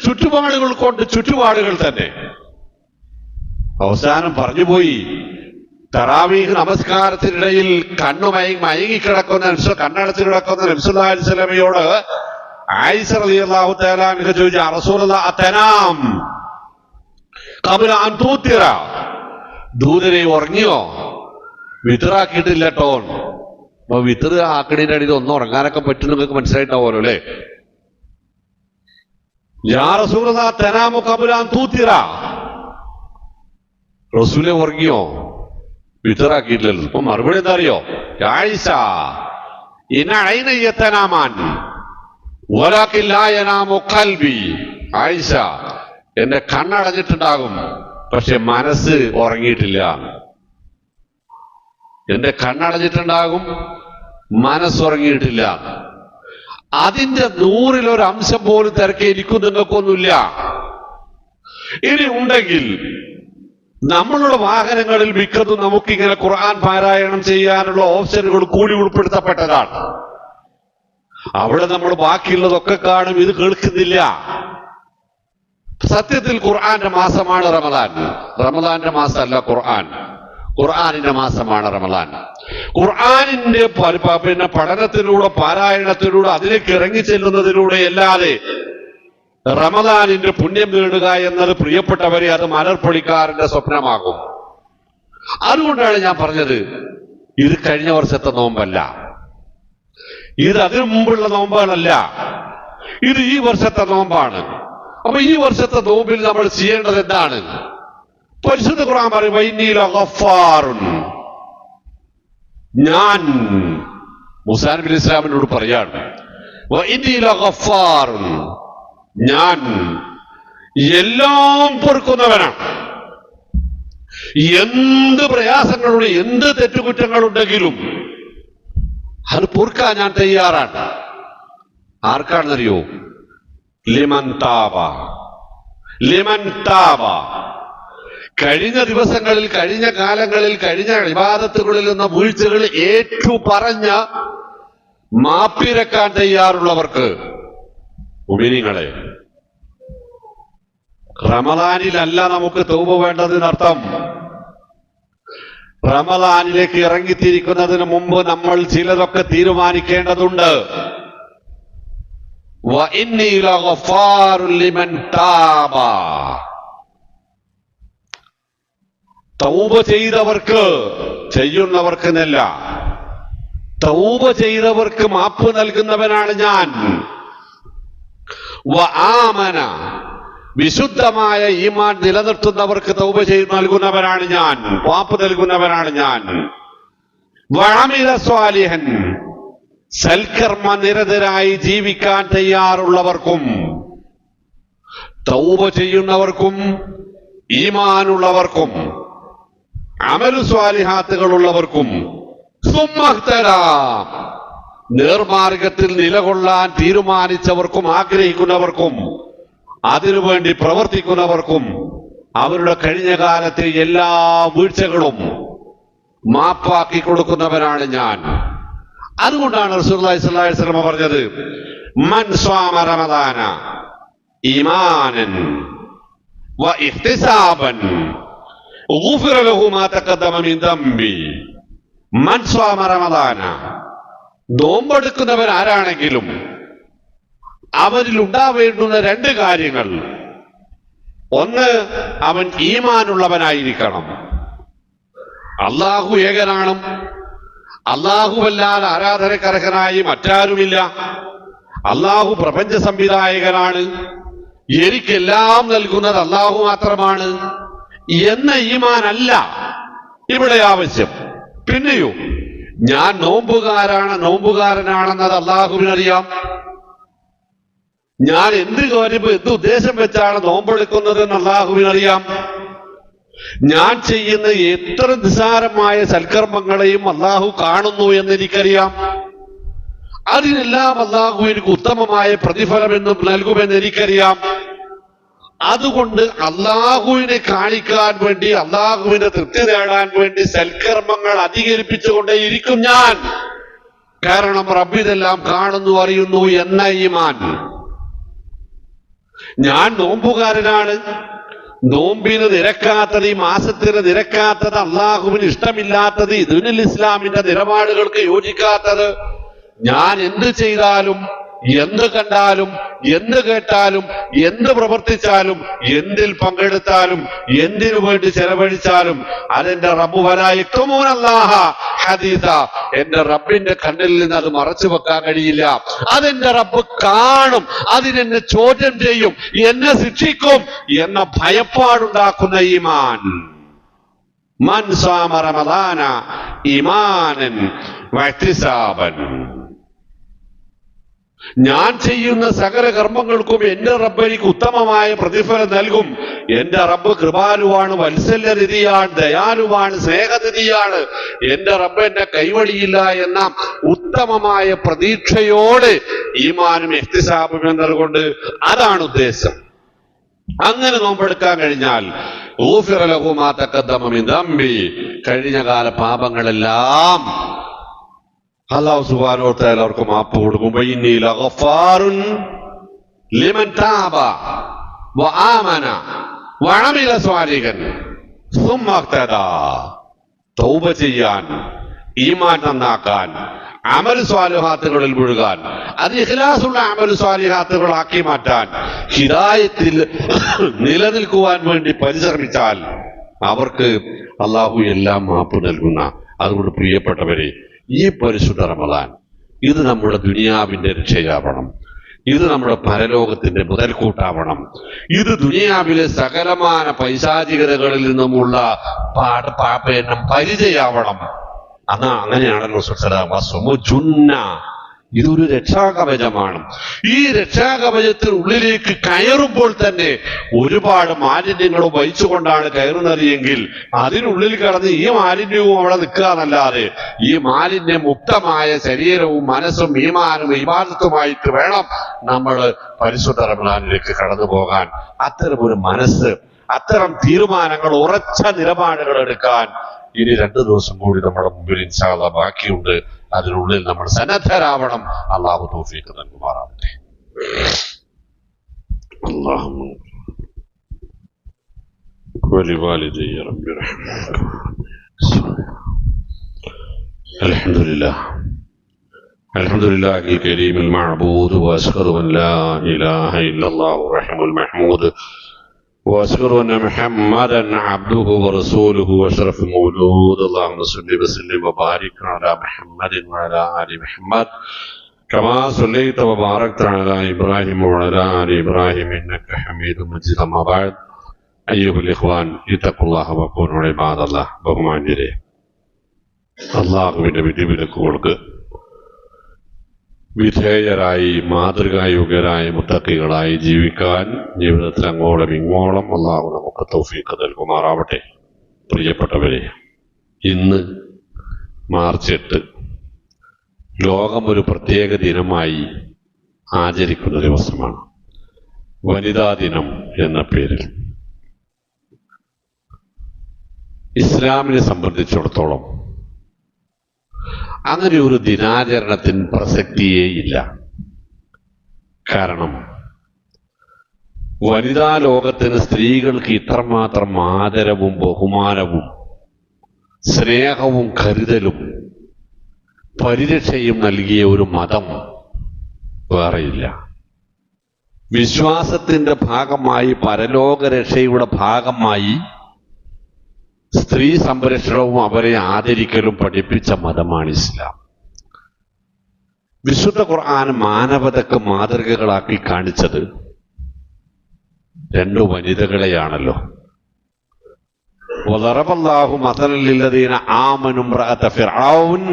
ചുറ്റുപാടുകൾ തന്നെ. അവസാനം പറഞ്ഞുപോയി, തറാവീഹ് നമസ്കാരത്തിനിടയിൽ കണ്ണടച്ച് കിടക്കുന്ന നബി സല്ലല്ലാഹു അലൈഹി വസല്ലമയോട് ആയിഷ റളിയല്ലാഹു തആല അൻഹ ചോദിച്ചു, യാ റസൂലല്ലാഹ് അതനാം ഖബല അൻ തൂത്തിറ, ദൂതരെ ഉറങ്ങിയോ? വിത്തറാക്കിയിട്ടില്ല കേട്ടോ. അപ്പൊ വിത്തറ് ആക്കണീന്റെ അടിയിൽ ഒന്ന് ഉറങ്ങാനൊക്കെ പറ്റും, നിങ്ങൾക്ക് മനസ്സിലായിട്ടാവുമല്ലോ അല്ലേ? യാ റസൂലല്ലാഹ് തനാമു ഖബല അൻ തൂത്തിറ, റസൂലെ ഉറങ്ങിയോ? വിത്തറാക്കിയിട്ടില്ലല്ലോ. അപ്പൊ മറുപടി എന്താ അറിയോ? ആയിഷ ഇന്ന ഐന യതനാമാൻ വലാകിൻ ലാ യനാമു ഖൽബി, ആയിഷ എന്റെ കണ്ണടഞ്ഞിട്ടുണ്ടാകും, പക്ഷെ മനസ്സ് ഉറങ്ങിയിട്ടില്ല. എന്റെ കണ്ണടഞ്ഞിട്ടുണ്ടാകും, മനസ്സുറങ്ങിയിട്ടില്ല. അതിന്റെ 100-ൽ1 അംശം പോലും തിരക്കെ എനിക്കും നിങ്ങൾക്കൊന്നുമില്ല. ഇനി ഉണ്ടെങ്കിൽ നമ്മളുടെ വാഹനങ്ങളിൽ മിക്കതും നമുക്കിങ്ങനെ ഖുർആൻ പാരായണം ചെയ്യാനുള്ള ഓപ്ഷനുകൾ കൂടി ഉൾപ്പെടുത്തപ്പെട്ടതാണ്. അവിടെ നമ്മൾ ബാക്കിയുള്ളതൊക്കെ കാണും, ഇത് കേൾക്കുന്നില്ല. സത്യത്തിൽ ഖുർആന്റെ മാസമാണ് റമദാൻ. റമദാന്റെ മാസമല്ല ഖുർആൻ, ഖുർആനിന്റെ മാസമാണ് റമദാൻ. ഖുർആനിന്റെ പഠനത്തിലൂടെ, പാരായണത്തിലൂടെ, അതിലേക്ക് ഇറങ്ങിച്ചെല്ലുന്നതിലൂടെ അല്ലാതെ റമദാനിന്റെ പുണ്യം നേടുക എന്നത് പ്രിയപ്പെട്ടവരെ അത് മലർപ്പൊളിക്കാരന്റെ സ്വപ്നമാകും. അതുകൊണ്ടാണ് ഞാൻ പറഞ്ഞത്, ഇത് കഴിഞ്ഞ വർഷത്തെ നോമ്പല്ല, ഇത് അതിനു മുമ്പുള്ള നോമ്പുകളല്ല, ഇത് ഈ വർഷത്തെ നോമ്പാണ്. അപ്പൊ ഈ വർഷത്തെ നോമ്പിൽ നമ്മൾ ചെയ്യേണ്ടത് എന്താണ്? പരിശുദ്ധ ഖുർആൻ പറയും, വഇന്നീ ലഗഫാറുൻ, ഞാൻ മൂസാ നബി അലൈഹി ഇസ്ലാമിനോട് പറയാണ്, വഇന്നീ ലഗഫാറുൻ, ഞാൻ എല്ലാം പൊറുക്കുന്നവനാണ്. എന്ത് പ്രയാസങ്ങളുണ്ട്, എന്ത് തെറ്റുകുറ്റങ്ങളുണ്ടെങ്കിലും അത് പൊറുക്കാൻ ഞാൻ തയ്യാറാണ്. ആർക്കാണെന്നറിയോ? ലിമൻ താബ, ലിമൻ താബ. കഴിഞ്ഞ ദിവസങ്ങളിൽ, കഴിഞ്ഞ കാലങ്ങളിൽ, കഴിഞ്ഞ ഇബാദത്തുകളിൽ നിന്ന് വീഴ്ചകൾ ഏറ്റു പറഞ്ഞ മാപ്പിരക്കാൻ തയ്യാറുള്ളവർക്ക്, മുഅ്മിനീങ്ങളെ, റമദാനിലല്ല നമുക്ക് തൗബ വേണ്ടതിനർത്ഥം. റമദാനിലേക്ക് ഇറങ്ങിത്തിരിക്കുന്നതിന് മുമ്പ് നമ്മൾ ചിലതൊക്കെ തീരുമാനിക്കേണ്ടതുണ്ട്. വഇന്നീ ലഗഫാറുൻ ലിമൻ താബ. തൗബ ചെയ്തവർക്ക്, ചെയ്യുന്നവർക്ക് എന്നല്ല, തൗബ ചെയ്തവർക്ക് മാപ്പ് നൽകുന്നവനാണ് ഞാൻ. വആമന, വിശുദ്ധമായ ഈമാൻ നിലനിർത്തുന്നവർക്ക് തൗബ ചെയ്ത് നൽകുന്നവനാണ് ഞാൻ, മാപ്പ് നൽകുന്നവനാണ് ഞാൻ. വഅമില സ്വാലിഹൻ, സൽക്കർമ്മ നിരതരായി ജീവിക്കാൻ തയ്യാറുള്ളവർക്കും, തൗബ ചെയ്യുന്നവർക്കും ഈമാനുള്ളവർക്കും അമലു സ്വാലിഹാത്തുകളുള്ളവർക്കും, സുമ്മഹ്തദാ, നേർമാർഗത്തിൽ നിലകൊള്ളാൻ തീരുമാനിച്ചവർക്കും ആഗ്രഹിക്കുന്നവർക്കും അതിനുവേണ്ടി പ്രവർത്തിക്കുന്നവർക്കും അവരുടെ കഴിഞ്ഞ കാലത്തെ എല്ലാ വീഴ്ചകളും മാപ്പാക്കി കൊടുക്കുന്നവനാണ് ഞാൻ. അതുകൊണ്ടാണ് റസൂലുള്ളാഹി സ്വല്ലല്ലാഹു അലൈഹി വസല്ലം പറഞ്ഞത്, മൻ സ്വാമ റമദാന ഈമാനൻ വ ഇഹ്തിസാബൻ ഗുഫിറ ലഹു മാ തഖദ്ദമ മിൻ ദംബി. മൻ സ്വാമ റമദാന, നോമ്പെടുക്കുന്നവൻ ആരാണെങ്കിലും അവനിൽ ഉണ്ടാവേണ്ടുന്ന രണ്ട് കാര്യങ്ങൾ. ഒന്ന്, അവൻ ഈമാനുള്ളവനായിരിക്കണം. അല്ലാഹു ഏകനാണ്, അല്ലാഹുവല്ലാതെ ആരാധനക്കർഹനായി മറ്റാരുമില്ല. അല്ലാഹു പ്രപഞ്ച സംവിധായകനാണ്, എനിക്കെല്ലാം നൽകുന്നത് അല്ലാഹു മാത്രമാണ് എന്ന ഈമാനല്ല ഇവിടെ ആവശ്യം. പിന്നെയോ, ഞാൻ നോമ്പുകാരനാണെന്നത് അല്ലാഹുവിനറിയാം. ഞാൻ എന്ത് കാര്യം, എന്ത് ഉദ്ദേശം വെച്ചാണ് നോമ്പെടുക്കുന്നതെന്ന് അല്ലാഹുവിനറിയാം. ഞാൻ ചെയ്യുന്ന എത്ര നിസ്സാരമായ സൽക്കർമ്മങ്ങളെയും അല്ലാഹു കാണുന്നു എന്ന് എനിക്കറിയാം. അതിനെല്ലാം അല്ലാഹു എനിക്ക് ഉത്തമമായ പ്രതിഫലമെന്നും നൽകുമെന്ന് എനിക്കറിയാം. അതുകൊണ്ട് അല്ലാഹുവിനെ കാണിക്കാൻ വേണ്ടി, അല്ലാഹുവിന്റെ തൃപ്തി നേടാൻ വേണ്ടി സൽക്കർമ്മങ്ങൾ അധികരിപ്പിച്ചുകൊണ്ടേയിരിക്കും ഞാൻ. കാരണം റബ്ബിതെല്ലാം കാണുന്നു, അറിയുന്നു എന്ന ഈമാൻ. ഞാൻ നോമ്പുകാരനാണ്, നോമ്പിന് നിരക്കാത്തത്, ഈ മാസത്തിന് നിരക്കാത്തത്, അള്ളാഹുവിന് ഇഷ്ടമില്ലാത്തത്, ദീനുൽ ഇസ്ലാമിന്റെ നിലപാടുകൾക്ക് യോജിക്കാത്തത്, ഞാൻ എന്ത് ചെയ്താലും, എന്ത് കണ്ടാലും, എന്ത് കേട്ടാലും, എന്ത് പ്രവർത്തിച്ചാലും, എന്തിൽ പങ്കെടുത്താലും, എന്തിനു വേണ്ടി ചെലവഴിച്ചാലും അതെന്റെ റബ്ബ് വലായക്തുമൂനല്ലാഹ ഹദീസ, എന്റെ റബ്ബിന്റെ കണ്ണിൽ നിന്ന് അത് മറച്ചു വെക്കാൻ കഴിയില്ല. അതെന്റെ റബ്ബ് കാണും, അതിനെന്നെ ചോദ്യം ചെയ്യും, എന്നെ ശിക്ഷിക്കും എന്ന ഭയപ്പാടുണ്ടാക്കുന്ന ഈമാൻ. മൻ സാമ റമദാന ഈമാനൻ വഇഹ്തിസാബൻ. ഞാൻ ചെയ്യുന്ന സകല കർമ്മങ്ങൾക്കും എന്റെ റബ്ബ് എനിക്ക് ഉത്തമമായ പ്രതിഫലം നൽകും. എന്റെ റബ്ബ് കൃപാലുവാണ്, വത്സല്യനിധിയാണ്, ദയാലുവാണ്, സ്നേഹനിധിയാണ്. എന്റെ റബ്ബ് എന്നെ കൈവടിയില്ല എന്ന ഉത്തമമായ പ്രതീക്ഷയോടെ ഈമാനും ഇഹ്തിസാബും എന്നതുകൊണ്ട് അതാണ് ഉദ്ദേശം. അങ്ങനെ നോമ്പെടുക്കാൻ കഴിഞ്ഞാൽ ഗുഫിറ ലഹു മാ തഖദ്ദമ മിൻ ദംബി, കഴിഞ്ഞ കാല പാപങ്ങളെല്ലാം അല്ലാഹു സുബ്ഹാനഹു വ തആല അവർക്ക് മാപ്പ് കൊടുക്കും. വഇന്നീ ലഗഫാറുൻ ലിമൻ താബ വആമന വഅമില സ്വാലിഹൻ സുമ്മ ഇഹ്തദാ. തൗബ ചെയ്യാൻ, ഈമാൻ നന്നാക്കാൻ, അമൽ സ്വാലിഹാത്തുകളിൽ മുഴുകാൻ, അത് ഇഖ്ലാസുള്ള അമൽ സ്വാലിഹാത്തുകളാക്കി മാറ്റാൻ, ഹിദായത്തിൽ നിലനിൽക്കുവാൻ വേണ്ടി പരിശ്രമിച്ചാൽ അവർക്ക് അല്ലാഹു എല്ലാം മാപ്പ് നൽകുന്ന. അതുകൊണ്ട് പ്രിയപ്പെട്ടവരെ, ഈ പരിശുദ്ധ റമദാൻ ഇത് നമ്മുടെ ദുനിയാവിന്റെ രക്ഷയാവണം, ഇത് നമ്മുടെ പരലോകത്തിന്റെ മുതൽക്കൂട്ടാവണം, ഇത് ദുനിയാവിലെ സകലമാന പൈശാചികതകളിൽ നിന്നുമുള്ള പരിചയാവണം. അങ്ങനെയാണല്ലോ ജുന്ന. ഇതൊരു രക്ഷാകവചമാണ്. ഈ രക്ഷാകവചത്തിനുള്ളിലേക്ക് കയറുമ്പോൾ തന്നെ ഒരുപാട് മാലിന്യങ്ങളും വഹിച്ചുകൊണ്ടാണ് കയറുന്നത് എങ്കിൽ അതിനുള്ളിൽ കടന്ന് ഈ മാലിന്യവും അവിടെ നിൽക്കുക എന്നല്ലാതെ ഈ മാലിന്യ മുക്തമായ ശരീരവും മനസ്സും ഈമാനും ഇബാദത്തുമായിട്ട് വേണം നമ്മൾ പരിശുദ്ധ റമദാനിലേക്ക് കടന്നു പോകാൻ. അത്തരം ഒരു മനസ്സ്, അത്തരം തീരുമാനങ്ങൾ, ഉറച്ച നിലപാടുകൾ എടുക്കാൻ ഇനി 2 ദിവസം കൂടി നമ്മുടെ മുമ്പിൽ ഇൻഷാ അല്ലാഹ് ബാക്കിയുണ്ട്. അതിനുള്ളിൽ നമ്മൾ സന്നദ്ധരാവണം. അള്ളാഹു തൗഫീഖ് നൽകുമാറാവട്ടെ. اللهم ولوالدي رب الحمد لله الكريم المعبود واشهد ان لا اله الا الله الرحيم المحمود واشهد ان محمدا عبده ورسوله واشرف المولود. اللهم صل وسلم وبارك على محمد وعلى ال محمد كما صليت وباركت على إبراهيم وعلى آل إبراهيم إنك حميد مجيد. أما بعد أيها الإخوان اتقوا الله وكونوا عباد الله. ബഹുമാന്യരെ, അള്ളാഹുവിന്റെ വിധിവിലക്കുകൾക്ക് വിധേയരായി മാതൃകായുഗരായ മുത്തഖികളായി ജീവിക്കാൻ ജീവിതത്തിൽ അങ്ങോളം ഇങ്ങോളം അള്ളാഹു നമുക്ക് തൗഫീഖ് നൽകുമാറാവട്ടെ. പ്രിയപ്പെട്ടവരെ, ഇന്ന് മാർച്ച് 8 ലോകം ഒരു പ്രത്യേക ദിനമായി ആചരിക്കുന്ന ദിവസമാണ്. വനിതാ ദിനം എന്ന പേരിൽ. ഇസ്ലാമിനെ സംബന്ധിച്ചിടത്തോളം അങ്ങനെ ഒരു ദിനാചരണത്തിന് പ്രസക്തിയേ ഇല്ല. കാരണം വനിതാ ലോകത്തിന് സ്ത്രീകൾക്ക് ഇത്രമാത്രം ആദരവും ബഹുമാനവും സ്നേഹവും കരുതലും പരിരക്ഷയും നൽകിയ ഒരു മതം വേറെയില്ല. വിശ്വാസത്തിന്റെ ഭാഗമായി, പരലോകരക്ഷയുടെ ഭാഗമായി സ്ത്രീ സംരക്ഷണവും അവരെ ആദരിക്കലും പഠിപ്പിച്ച മതമാണ് ഇസ്ലാം. വിശുദ്ധ ഖുർആൻ മാനവതക്ക് മാതൃകകളാക്കി കാണിച്ചത് 2 വനിതകളെയാണല്ലോ. وضرب الله مثلا للذين آمنوا امرأة فرعون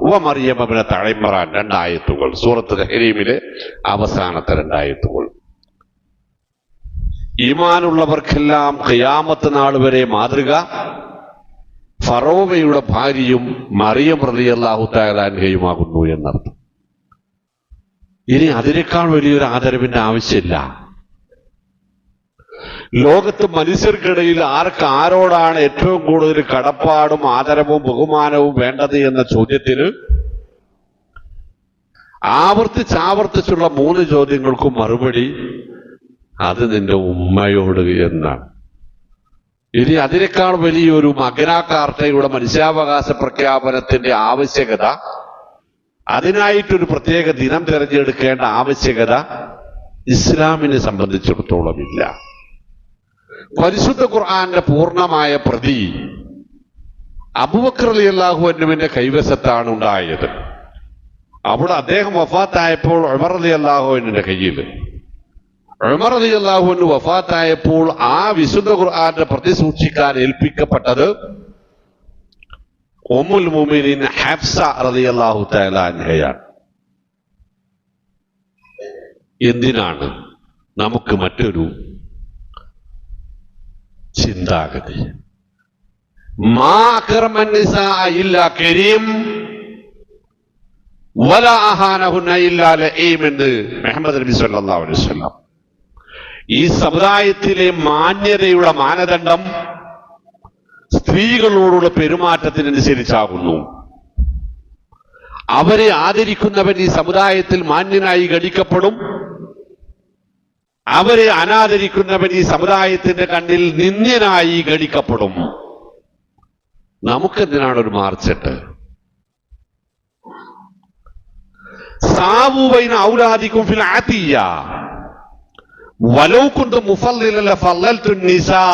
ومريم ابنة عمران. 2 ആയത്തുകൾ സൂറത്ത് തഹ്രീമിലെ അവസാനത്തെ 2 ആയത്തുകൾ. ഈമാനുള്ളവർക്കെല്ലാം ഖിയാമത്ത് നാൾ വരെ മാതൃക ഫറോവയുടെ ഭാര്യയും മറിയം റളിയല്ലാഹു തആല അൻഹയുമാകുന്നു എന്നർത്ഥം. ഇനി അതിനേക്കാൾ വലിയൊരു ആദരവിന്റെ ആവശ്യമില്ല. ലോകത്ത് മനുഷ്യർക്കിടയിൽ ആരോടാണ് ഏറ്റവും കൂടുതൽ കടപ്പാടും ആദരവും ബഹുമാനവും വേണ്ടത് എന്ന ചോദ്യത്തിന് ആവർത്തിച്ചുള്ള 3 ചോദ്യങ്ങൾക്കും മറുപടി അത് നിന്റെ ഉമ്മയോട് എന്നാണ്. ഇനി അതിനേക്കാൾ വലിയൊരു മഗ്നാ കാർട്ടയുടെ മനുഷ്യാവകാശ പ്രഖ്യാപനത്തിന്റെ ആവശ്യകത, അതിനായിട്ടൊരു പ്രത്യേക ദിനം തിരഞ്ഞെടുക്കേണ്ട ആവശ്യകത ഇസ്ലാമിനെ സംബന്ധിച്ചിടത്തോളം ഇല്ല. പരിശുദ്ധ ഖുർആന്റെ പൂർണ്ണമായ പ്രതി അബൂബക്കർ റളിയല്ലാഹു അൻഹുവിന്റെ കൈവശത്താണ് ഉണ്ടായത്. അവിടെ അദ്ദേഹം വഫാത്തായപ്പോൾ ഉമർ റളിയല്ലാഹു അൻഹുവിന്റെ കയ്യിൽ. ഉമർ റളിയല്ലാഹു അൻഹു വഫാത്തായപ്പോൾ ആ വിശുദ്ധ ഖുർആന്റെ പ്രതി സൂക്ഷിക്കാൻ ഏൽപ്പിക്കപ്പെട്ടത് ഉമ്മുൽ മുഅ്മിനീൻ ഹഫ്സ റളിയല്ലാഹു തആല അൻഹയാണ്. എന്തിനാണ് നമുക്ക് മറ്റൊരു ചിന്താഗതി? മാ അക്രമൻ നിസാ ഇല്ലാ കരീം വലാ അഹാനഹുന്ന ഇല്ലാ ലഈം എന്ന് മുഹമ്മദ് നബി സല്ലല്ലാഹു അലൈഹി വസല്ലം. ഈ സമുദായത്തിലെ മാന്യതയുടെ മാനദണ്ഡം സ്ത്രീകളോടുള്ള പെരുമാറ്റത്തിനനുസരിച്ചാകുന്നു. അവരെ ആദരിക്കുന്നവൻ ഈ സമുദായത്തിൽ മാന്യനായി ഗണിക്കപ്പെടും. അവരെ അനാദരിക്കുന്നവൻ ഈ സമുദായത്തിന്റെ കണ്ണിൽ നിന്ദ്യനായി ഗണിക്കപ്പെടും. നമുക്കെന്തിനാണ് ഒരു മാർച്ച് 8? സാവൂ ബൈന ഔലാദികും ഫിൽ ആതിയ വലൗ കുന്തും മുഫദ്ദിലൻ ലഫളൽതു നിസാ.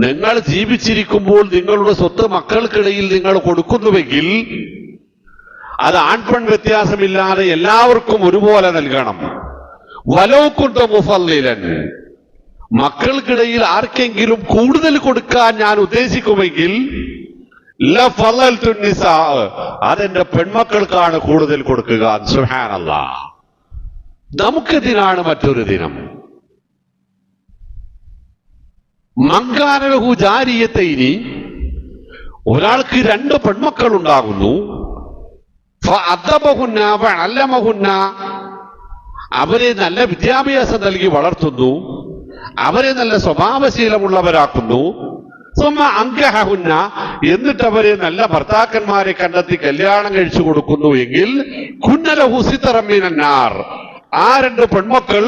നിങ്ങൾ ജീവിച്ചിരിക്കുമ്പോൾ നിങ്ങളുടെ സ്വത്ത് മക്കൾക്കിടയിൽ നിങ്ങൾ കൊടുക്കുന്നുവെങ്കിൽ അത് ആൺപെൺ വ്യത്യാസമില്ലാതെ എല്ലാവർക്കും ഒരുപോലെ നൽകണം. വലൗ കുന്തും മുഫദ്ദിലൻ, മക്കൾക്കിടയിൽ ആർക്കെങ്കിലും കൂടുതൽ കൊടുക്കാൻ ഞാൻ ഉദ്ദേശിക്കുമെങ്കിൽ ലഫളൽതു നിസാ, അതെന്റെ പെൺമക്കൾക്കാണ് കൂടുതൽ കൊടുക്കുക. സുബ്ഹാനല്ലാഹ്. നമുക്കെതിനാണ് മറ്റൊരു ദിനം? മങ്കാനലഹു ജാരിയത്തൈനി, ഒരാൾക്ക് 2 പെൺമക്കൾ ഉണ്ടാകുന്നു. ഫഅദബഹുന്ന വഅല്ലമഹുന്ന, അവരെ നല്ല വിദ്യാഭ്യാസം നൽകി വളർത്തുന്നു, അവരെ നല്ല സ്വഭാവശീലമുള്ളവരാക്കുന്നു. അങ്കഹുന്ന, എന്നിട്ട് അവരെ നല്ല ഭർത്താക്കന്മാരെ കണ്ടെത്തി കല്യാണം കഴിച്ചു കൊടുക്കുന്നു എങ്കിൽ കുന്നലഹു സിത്റൻ മിനന്നാർ, ആ രണ്ട് പെൺമക്കൾ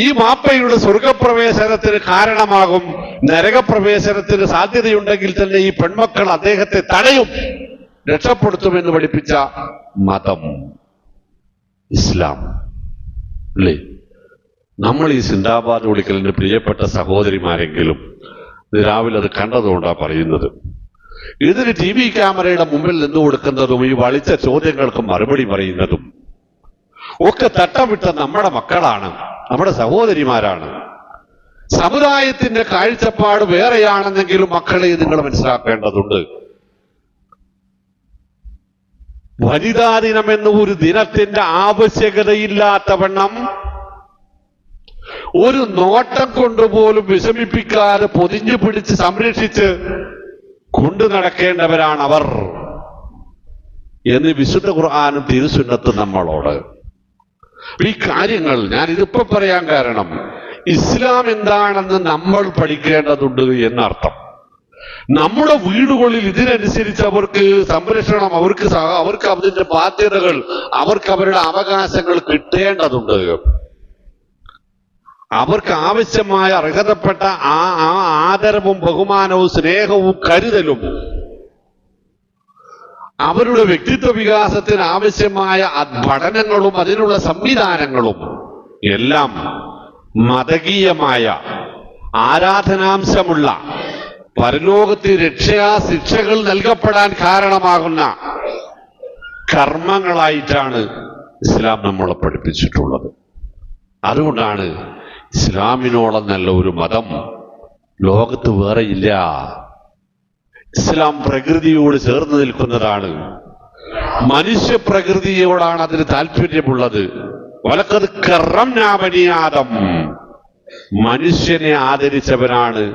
ഈ മാപ്പയുടെ സ്വർഗപ്രവേശനത്തിന് കാരണമാകും. നരകപ്രവേശനത്തിന് സാധ്യതയുണ്ടെങ്കിൽ തന്നെ ഈ പെൺമക്കൾ അദ്ദേഹത്തെ തടയും, രക്ഷപ്പെടുത്തുമെന്ന് പഠിപ്പിച്ച മതം ഇസ്ലാം അല്ലേ? നമ്മൾ ഈ സിന്ദാബാദ് വിളിക്കലിന്റെ പ്രിയപ്പെട്ട സഹോദരിമാരെങ്കിലും രാവിലെ അത് കണ്ടതുകൊണ്ടാ പറയുന്നത്. ഇതിന് ടി വി ക്യാമറയുടെ മുമ്പിൽ നിന്ന് കൊടുക്കുന്നതും ഈ വളിച്ച ചോദ്യങ്ങൾക്ക് മറുപടി പറയുന്നതും ഒക്കെ തട്ടം വിട്ട നമ്മുടെ മക്കളാണ്, നമ്മുടെ സഹോദരിമാരാണ്. സമുദായത്തിന്റെ കാഴ്ചപ്പാട് വേറെയാണെന്നെങ്കിലും മക്കളെ നിങ്ങൾ മനസ്സിലാക്കേണ്ടതുണ്ട്. വനിതാ ദിനം എന്ന ഒരു ദിനത്തിന്റെ ആവശ്യകതയില്ലാത്തവണ്ണം ഒരു നോട്ടം കൊണ്ടുപോലും വിഷമിപ്പിക്കാതെ പൊതിഞ്ഞു പിടിച്ച് സംരക്ഷിച്ച് കൊണ്ടു നടക്കേണ്ടവരാണ് അവർ എന്ന് വിശുദ്ധ ഖുർആനും തിരുസുന്നത്തും നമ്മളോട്. ഈ കാര്യങ്ങൾ ഞാൻ ഇതിപ്പോ പറയാൻ കാരണം ഇസ്ലാം എന്താണെന്ന് നമ്മൾ പഠിക്കേണ്ടതുണ്ട് എന്നർത്ഥം. നമ്മുടെ വീടുകളിൽ ഇതിനനുസരിച്ച് അവർക്ക് സംരക്ഷണം, അവർക്ക് അതിന്റെ ബാധ്യതകൾ, അവർക്ക് അവരുടെ അവകാശങ്ങൾ കിട്ടേണ്ടതുണ്ട്. അവർക്ക് ആവശ്യമായ അർഹതപ്പെട്ട ആ ആദരവും ബഹുമാനവും സ്നേഹവും കരുതലും അവരുടെ വ്യക്തിത്വ വികാസത്തിന് ആവശ്യമായ പഠനങ്ങളും അതിനുള്ള സംവിധാനങ്ങളും എല്ലാം മതകീയമായ ആരാധനാംശമുള്ള പരലോകത്തിൽ ശിക്ഷകൾ നൽകപ്പെടാൻ കാരണമാകുന്ന കർമ്മങ്ങളായിട്ടാണ് ഇസ്ലാം നമ്മളെ പഠിപ്പിച്ചിട്ടുള്ളത്. അതുകൊണ്ടാണ് ഇസ്ലാമിനോളം നല്ല ഒരു മതം ലോകത്ത് വേറെയില്ല. ഇസ്ലാം പ്രകൃതിയോട് ചേർന്ന് നിൽക്കുന്നതാണ്, മനുഷ്യ പ്രകൃതിയോടാണ് അതിന് താല്പര്യമുള്ളത്. വലഖദ് കറംനാ ബനീ ആദം, മനുഷ്യനെ ആദരിച്ചവനാണ്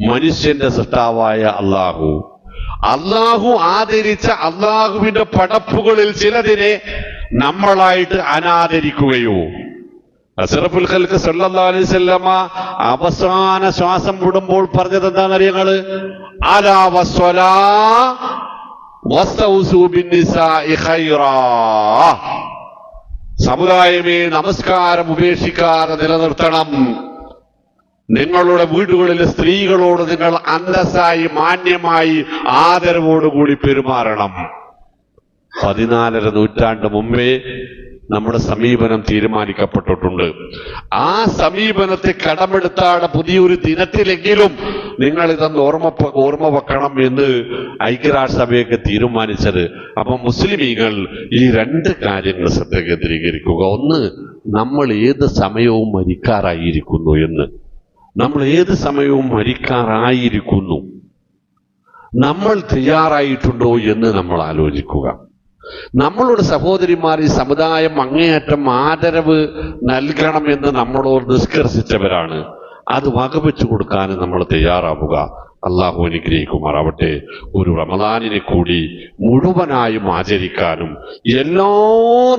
മനുഷ്യന്റെ സൃഷ്ടാവായ അള്ളാഹു. അള്ളാഹു ആദരിച്ച അള്ളാഹുവിന്റെ പടപ്പുകളിൽ ചിലതിനെ നമ്മളായിട്ട് അനാദരിക്കുകയോ. അസ്റഫുൽ ഖൽഖ് സല്ലല്ലാഹു അലൈഹി വസല്ലമ അവസാന ശ്വാസം വിടുമ്പോൾ പറഞ്ഞത് എന്താണെന്നറിയങ്ങള്? അലാ വസ്സലാ വസ്തൗസു ബിന്നിസാഇ ഖൈറാ, സമുദായമേ നമസ്കാരം ഉപേക്ഷിക്കാതെ നിലനിർത്തണം. നിങ്ങളുടെ വീടുകളിലെ സ്ത്രീകളോട് നിങ്ങൾ അന്തസ്സായി മാന്യമായി ആദരവോടുകൂടി പെരുമാറണം. 14 നൂറ്റാണ്ട് മുമ്പേ നമ്മുടെ സമീപനം തീരുമാനിക്കപ്പെട്ടിട്ടുണ്ട്. ആ സമീപനത്തെ കടമെടുത്താണ് പുതിയൊരു ദിനത്തിലെങ്കിലും നിങ്ങൾ ഇതൊന്ന് ഓർമ്മ വെക്കണം എന്ന് ഐക്യരാഷ്ട്രസഭയൊക്കെ തീരുമാനിച്ചത്. അപ്പൊ മുസ്ലിമീങ്ങൾ ഈ 2 കാര്യങ്ങൾ ശ്രദ്ധ കേന്ദ്രീകരിക്കുക. ഒന്ന്, നമ്മൾ ഏത് സമയവും മരിക്കാറായിരിക്കുന്നു എന്ന്. നമ്മൾ ഏത് സമയവും മരിക്കാറായിരിക്കുന്നു, നമ്മൾ തയ്യാറായിട്ടുണ്ടോ എന്ന് നമ്മൾ ആലോചിക്കുക. നമ്മളുടെ സഹോദരിമാർ ഈ സമുദായം അങ്ങേയറ്റം ആദരവ് നൽകണമെന്ന് നമ്മളോട് നിഷ്കർഷിച്ചവരാണ്. അത് വകവെച്ചു കൊടുക്കാൻ നമ്മൾ തയ്യാറാവുക. അള്ളാഹു അനുഗ്രഹിക്കുമാറാവട്ടെ. ഒരു റമദാനിനെ കൂടി മുഴുവനായും ആചരിക്കാനും എല്ലാ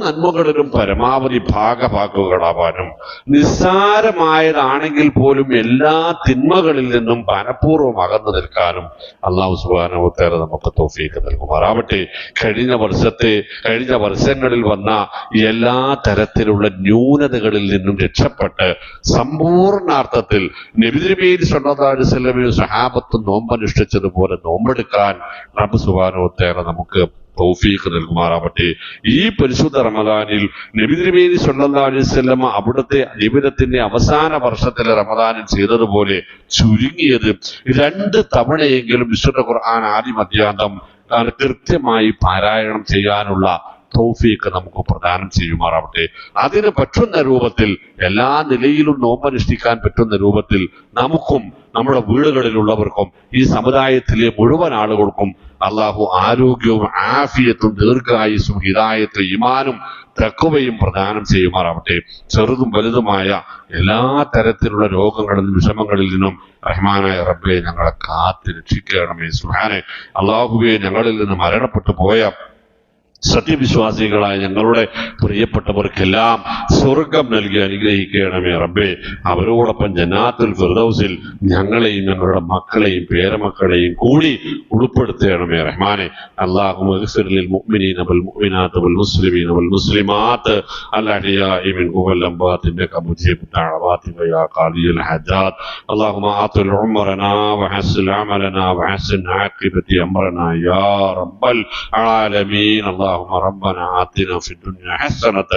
നന്മകളിലും പരമാവധി ഭാഗഭാക്കുകളാവാനും നിസ്സാരമായതാണെങ്കിൽ പോലും എല്ലാ തിന്മകളിൽ നിന്നും മനഃപൂർവ്വം അകന്നു നിൽക്കാനും അള്ളാഹു സുബ്ഹാനഹു വ തആല നമുക്ക് തൗഫീഖ് നൽകുമാറാവട്ടെ. കഴിഞ്ഞ വർഷങ്ങളിൽ വന്ന എല്ലാ തരത്തിലുള്ള ന്യൂനതകളിൽ നിന്നും രക്ഷപ്പെട്ട് സമ്പൂർണ്ണാർത്ഥത്തിൽ നബി തിരുമേനി സ്വല്ലല്ലാഹു അലൈഹി വസല്ലമയും സ്വഹാബത്തും നോമ്പനുഷ്ഠിച്ചതുപോലെ നോമ്പെടുക്കാൻ റബ്ബ് സുബ്ഹാനഹു വ തആല നമുക്ക് തൗഫീഖ് നൽകുമാറാവട്ടെ. ഈ പരിശുദ്ധ റമദാനിൽ നബി തിരുമേനി സ്വല്ലല്ലാഹു അലൈഹി വസല്ലം അവിടുത്തെ ജീവിതത്തിന്റെ അവസാന വർഷത്തിലെ റമദാനിൽ ചെയ്തതുപോലെ ചുരുങ്ങിയത് 2 തവണയെങ്കിലും വിശുദ്ധ ഖുർആൻ ആദ്യം അധ്യാന്തം കൃത്യമായി പാരായണം ചെയ്യാനുള്ള തൗഫീഖ് നമുക്ക് പ്രദാനം ചെയ്യുമാറാവട്ടെ. അതിന് പറ്റുന്ന രൂപത്തിൽ എല്ലാ നിലയിലും നോമ്പനുഷ്ഠിക്കാൻ പറ്റുന്ന രൂപത്തിൽ നമുക്കും നമ്മുടെ വീടുകളിലുള്ളവർക്കും ഈ സമുദായത്തിലെ മുഴുവൻ ആളുകൾക്കും അള്ളാഹു ആരോഗ്യവും ആഫിയത്തും ദീർഘായുസ്സും ഹിദായത്തും ഈമാനും തഖ്വയും പ്രദാനം ചെയ്യുമാറാവട്ടെ. ചെറുതും വലുതുമായ എല്ലാ തരത്തിലുള്ള രോഗങ്ങളിൽ നിന്നും വിഷമങ്ങളിൽ നിന്നും റഹ്മാനായ റബ്ബേ ഞങ്ങളെ കാത്ത് രക്ഷിക്കണമേ. സുബ്ഹാനേ. അള്ളാഹുവേ, ഞങ്ങളിൽ നിന്ന് മരണപ്പെട്ടു പോയ സത്യവിശ്വാസികളായ ഞങ്ങളുടെ പ്രിയപ്പെട്ടവർക്കെല്ലാം സ്വർഗം നൽകി അനുഗ്രഹിക്കണമേ റബ്ബേ. അവരോടൊപ്പം ജന്നാത്തുൽ ഫിർദൗസിൽ ഞങ്ങളെയും ഞങ്ങളുടെ മക്കളെയും പേരമക്കളെയും കൂടി ഉൾപ്പെടുത്തണമേ റഹ്മാനെ. അല്ലാഹുമ്മ ഇഗ്ഫിർ ലിൽ മുഅ്മിനീന വൽ മുഅ്മിനാത്ത് വൽ മുസ്ലിമീന വൽ മുസ്ലിമാത്ത് അൽ അഹ്യാഇ മിൻഹും വൽ അംവാത് ഇന്നക മുജീബു ദഅവാതി യാ ഖാദിയൽ ഹജാത്ത്. അല്ലാഹുമ്മ ആതിൽ ഉംറനാ വഹസ്സിൻ അമലനാ വഹസ്സിൻ ആഖിബതി അംറനാ യാ റബ്ബൽ ആലമീൻ. اللهم ربنا آتنا في الدنيا حسنة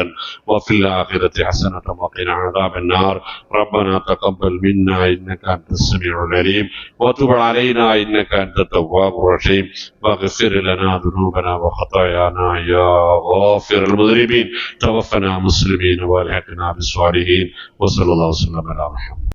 وفي الآخرة حسنة وقنا عذاب النار. ربنا تقبل منا إنك أنت السميع العليم وتب علينا إنك أنت التواب الرحيم واغفر لنا ذنوبنا وخطايانا يا غافر المذنبين. توفنا مسلمين والحقنا بالصالحين وصلى الله وسلم على محمد.